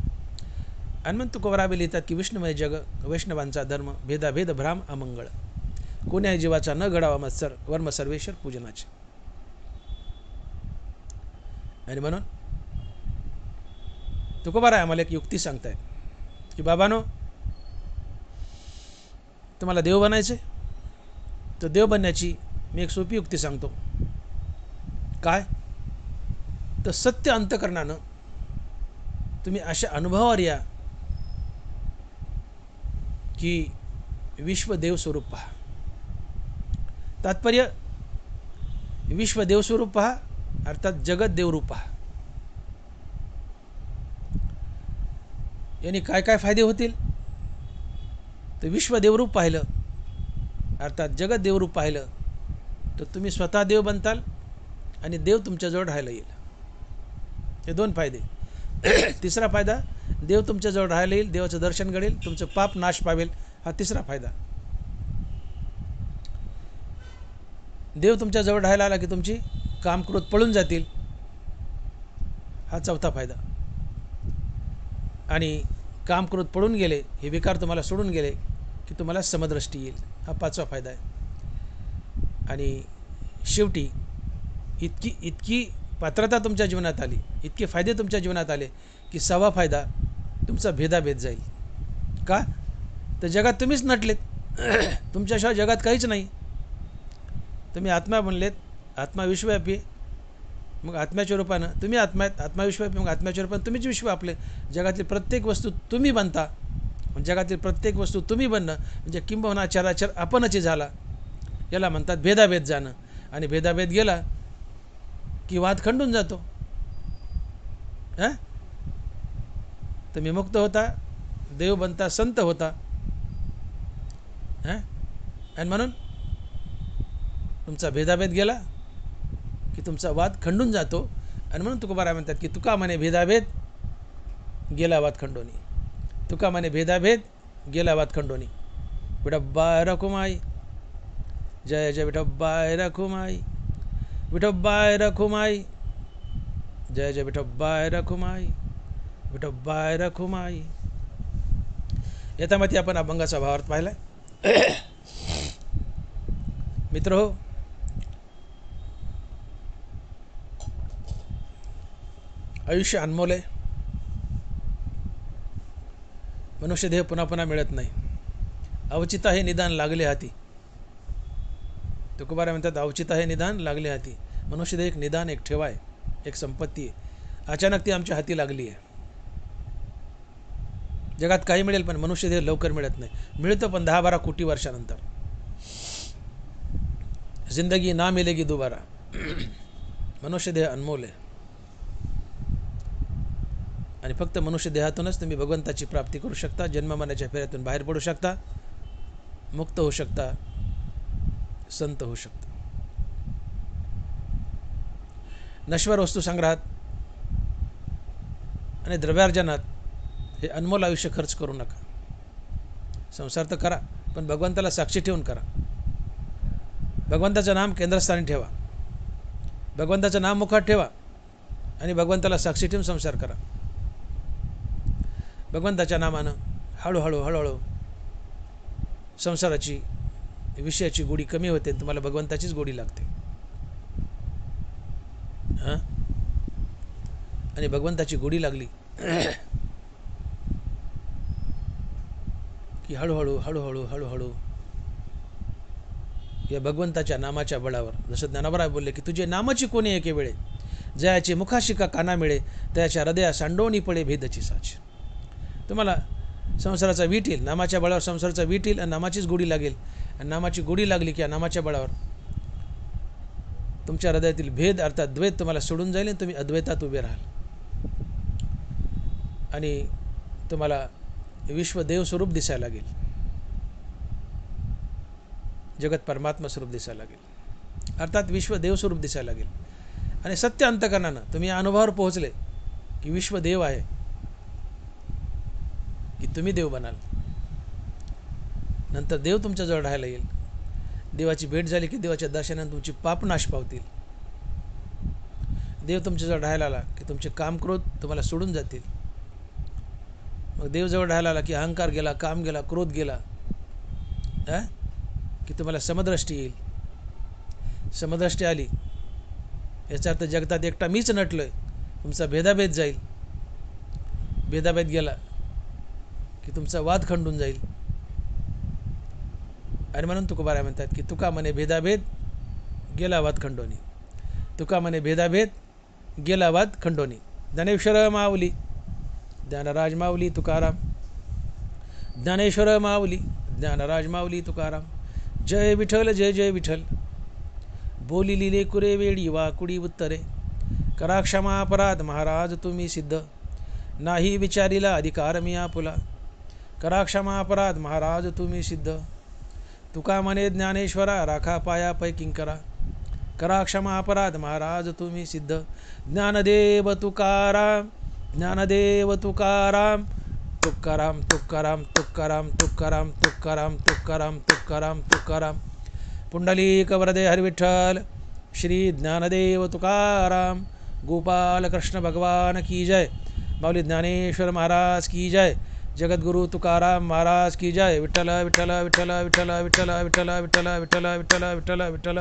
आणि मग तुकोबाराबी लिहितात की विष्णुमय जग वैष्णवांचा धर्म, भेदाभेद भ्राम अमंगळ, कोण्याही जीवाचा न घडावा मत्सर, वर्म सर्वेश्वर पूजनाचे. आणि म्हणून तुकोबाराय आम्हाला एक युक्ती सांगतायत की बाबानो, तुम्हाला देव बनायचे तर देव बनण्याची मी एक सोपी युक्ती सांगतो. काय? तर सत्य अंतकरणानं तुम्ही अशा अनुभवावर या की विश्व देव स्वरूप पहा. तात्पर्य विश्व देव स्वरूप पहा, अर्थात जगत देवरूप पहा. यांनी काय काय फायदे होतील? तर विश्व देवरूप पाहिलं, अर्थात जगत देवरूप पाहिलं, तर तुम्ही स्वतः देव बनताल आणि देव तुमच्याजवळ राहायला येईल. हे 2 फायदे. तिसरा फायदा, देव तुमच्याजवळ राहायला येईल, देवाचं दर्शन घडेल, तुमचं पाप नाश पावेल. हा तिसरा फायदा. देव तुमच्याजवळ राहायला आला की तुमची काम क्रोध पळून जातील. हा चौथा फायदा. आणि काम क्रोध पळून गेले, हे विकार तुम्हाला सोडून गेले की तुम्हाला समदृष्टी येईल. हा 5वा फायदा आहे. आणि शेवटी इतकी पात्रता तुमच्या जीवनात आली, इतके फायदे तुमच्या जीवनात आले की 6वा फायदा तुमचा भेदाभेद जाईल. का? तर जगात तुम्हीच नटलेत. तुमच्याशिवाय जगात काहीच नाही. तुम्ही आत्मा बनलेत, आत्मा विश्वव्यापी. मग आत्म्याच्या रूपानं तुम्ही आत्मा आहेत, आत्मा विश्वव्यापी. मग आत्म्याच्या रूपानं तुम्हीच विश्व आपले. जगातली प्रत्येक वस्तू तुम्ही बनता. जगातील प्रत्येक वस्तू तुम्ही बनणं म्हणजे किंबहुना चराचर आपणच झाला. याला म्हणतात भेदाभेद जाणं. आणि भेदाभेद गेला की वाद खंडून जातो. तुम्ही मुक्त होता, देव बनता, संत होता. आणि म्हणून तुमचा भेदाभेद गेला की तुमचा वाद खंडून जातो. आणि म्हणून तुकोबाराय म्हणतात की तुका म्हणे भेदाभेद गेला वाद खंडोनी. तुका म्हणे भेदाभेद गेला वाद खंडोनी. विठोबाय रखुमाई, जय जय विठोबाय रखुमाई, विठोबाय रखुमाई, जय जय विठोबाय रखुमाई, विठोबाय रखुमाई. याच्यामध्ये आपण अभंगाचा भावार्थ पाहिला. मित्र हो, आयुष्य अनमोल आहे. मनुष्य देह पुन्हा पुन्हा मिळत नाही. अवचिता हे निदान लागले हाती. तुकोबाराय म्हणतात अवचित आहे निदान लागले हाती. मनुष्यदेह एक निदान, एक ठेवा आहे, एक संपत्ती आहे. अचानक ती आमच्या हाती लागली आहे. जगात काही मिळेल पण मनुष्यदेह लवकर मिळत नाही. मिळतं पण 10-12 कोटी वर्षानंतर. जिंदगी ना मिलेगी दोबारा. मनुष्यदेह अनमोल आहे आणि फक्त मनुष्यदेहातूनच तुम्ही भगवंताची प्राप्ती करू शकता. जन्ममरणाच्या फेऱ्यातून बाहेर पडू शकता, मुक्त होऊ शकता, संत होऊ शकता. नश्वर वस्तू संग्रहात आणि द्रव्यार्जनात हे अनमोल आयुष्य खर्च करू नका. संसार तर करा पण भगवंताला साक्षी ठेवून करा. भगवंताचं नाम केंद्रस्थानी ठेवा, भगवंताचं नाम मुखात ठेवा आणि भगवंताला साक्षी ठेवून संसार करा. भगवंताच्या नामानं हळूहळू संसाराची विषयाची गोडी कमी होते, तुम्हाला भगवंताचीच गोडी लागते. हां, आणि भगवंताची गोडी लागली की हळूहळू या भगवंताच्या नामाच्या बळावर, जसं ज्ञानोबा बोलले की तुझे नामाची कोणी एके वेळे, जयाचे मुखाशिका काना मिळे, त्याच्या हृदया सांडोणी पडे भेदची साच. तुम्हाला संसाराचा वीट येईल, नामाच्या बळावर संसाराचा वीट येईल आणि नामाचीच गोडी लागेल. आणि नामाची गोडी लागली की या नामाच्या बळावर तुमच्या हृदयातील भेद अर्थात द्वैत तुम्हाला सोडून जाईल आणि तुम्ही अद्वैतात उभे राहाल आणि तुम्हाला विश्वदेव स्वरूप दिसायला लागेल, जगत परमात्मा स्वरूप दिसायला लागेल, अर्थात विश्वदेव स्वरूप दिसायला लागेल. आणि सत्य अंतकरणानं तुम्ही या अनुभवावर पोहोचले की विश्वदेव आहे, की तुम्ही देव बनाल. नंतर देव तुमच्याजवळ राहायला येईल. देवाची भेट झाली की देवाच्या दर्शनाने तुमची पाप नाश पावतील. देव तुमच्याजवळ राहायला आला की तुमचे काम क्रोध तुम्हाला सोडून जातील. मग देव जवळ राहायला आला की अहंकार गेला, काम गेला, क्रोध गेला, की तुम्हाला समदृष्टी येईल. समदृष्टी आली याचा अर्थ जगतात एकटा मीच नटलोय, तुमचा भेदाभेद जाईल. भेदाभेद गेला की तुमचा वाद खंडून जाईल. आणि म्हणून तुकोबाराय म्हणतात की तुका म्हणे भेदाभेद गेला वाद खंडोनी. तुका म्हणे भेदाभेद गेला वाद खंडोनी. ज्ञानेश्वर माऊली, ज्ञानराज माऊली तुकाराम. ज्ञानेश्वर माऊली, ज्ञानराज माऊली तुकाराम. जय विठ्ठल जय जय विठ्ठल. बोली लिले कुरे वेळी वाकुडी उत्तरे. करा क्षमा अपराध महाराज तुम्ही सिद्ध. नाही विचारिला अधिकार मी आपुला. करा क्षमा अपराध महाराज तुम्ही सिद्ध. तुका म्हणे ज्ञानेश्वरा राखा पाया पै किंकरा. करा क्षमा अपराध महाराज तुम्ही सिद्ध. ज्ञानदेव तुकाराम, ज्ञानदेव तुकाराम. तुकाराम तुकाराम तुकाराम तुकाराम तुकाराम तुकाराम तुकाराम तुकाराम. पुंडलिक वरदे हरिविठ्ठल. श्री ज्ञानदेव तुकाराम. गोपाल कृष्ण भगवान की जय. माऊली ज्ञानेश्वर महाराज की जय. जगद्गुरु तुकाराम महाराज की जय. विठ्ठल विठ्ठल विठ्ठल विठ्ठल विठ्ठल विठ्ठल विठ्ठल विठ्ठल विठ्ठल विठ्ठल विठ्ठल.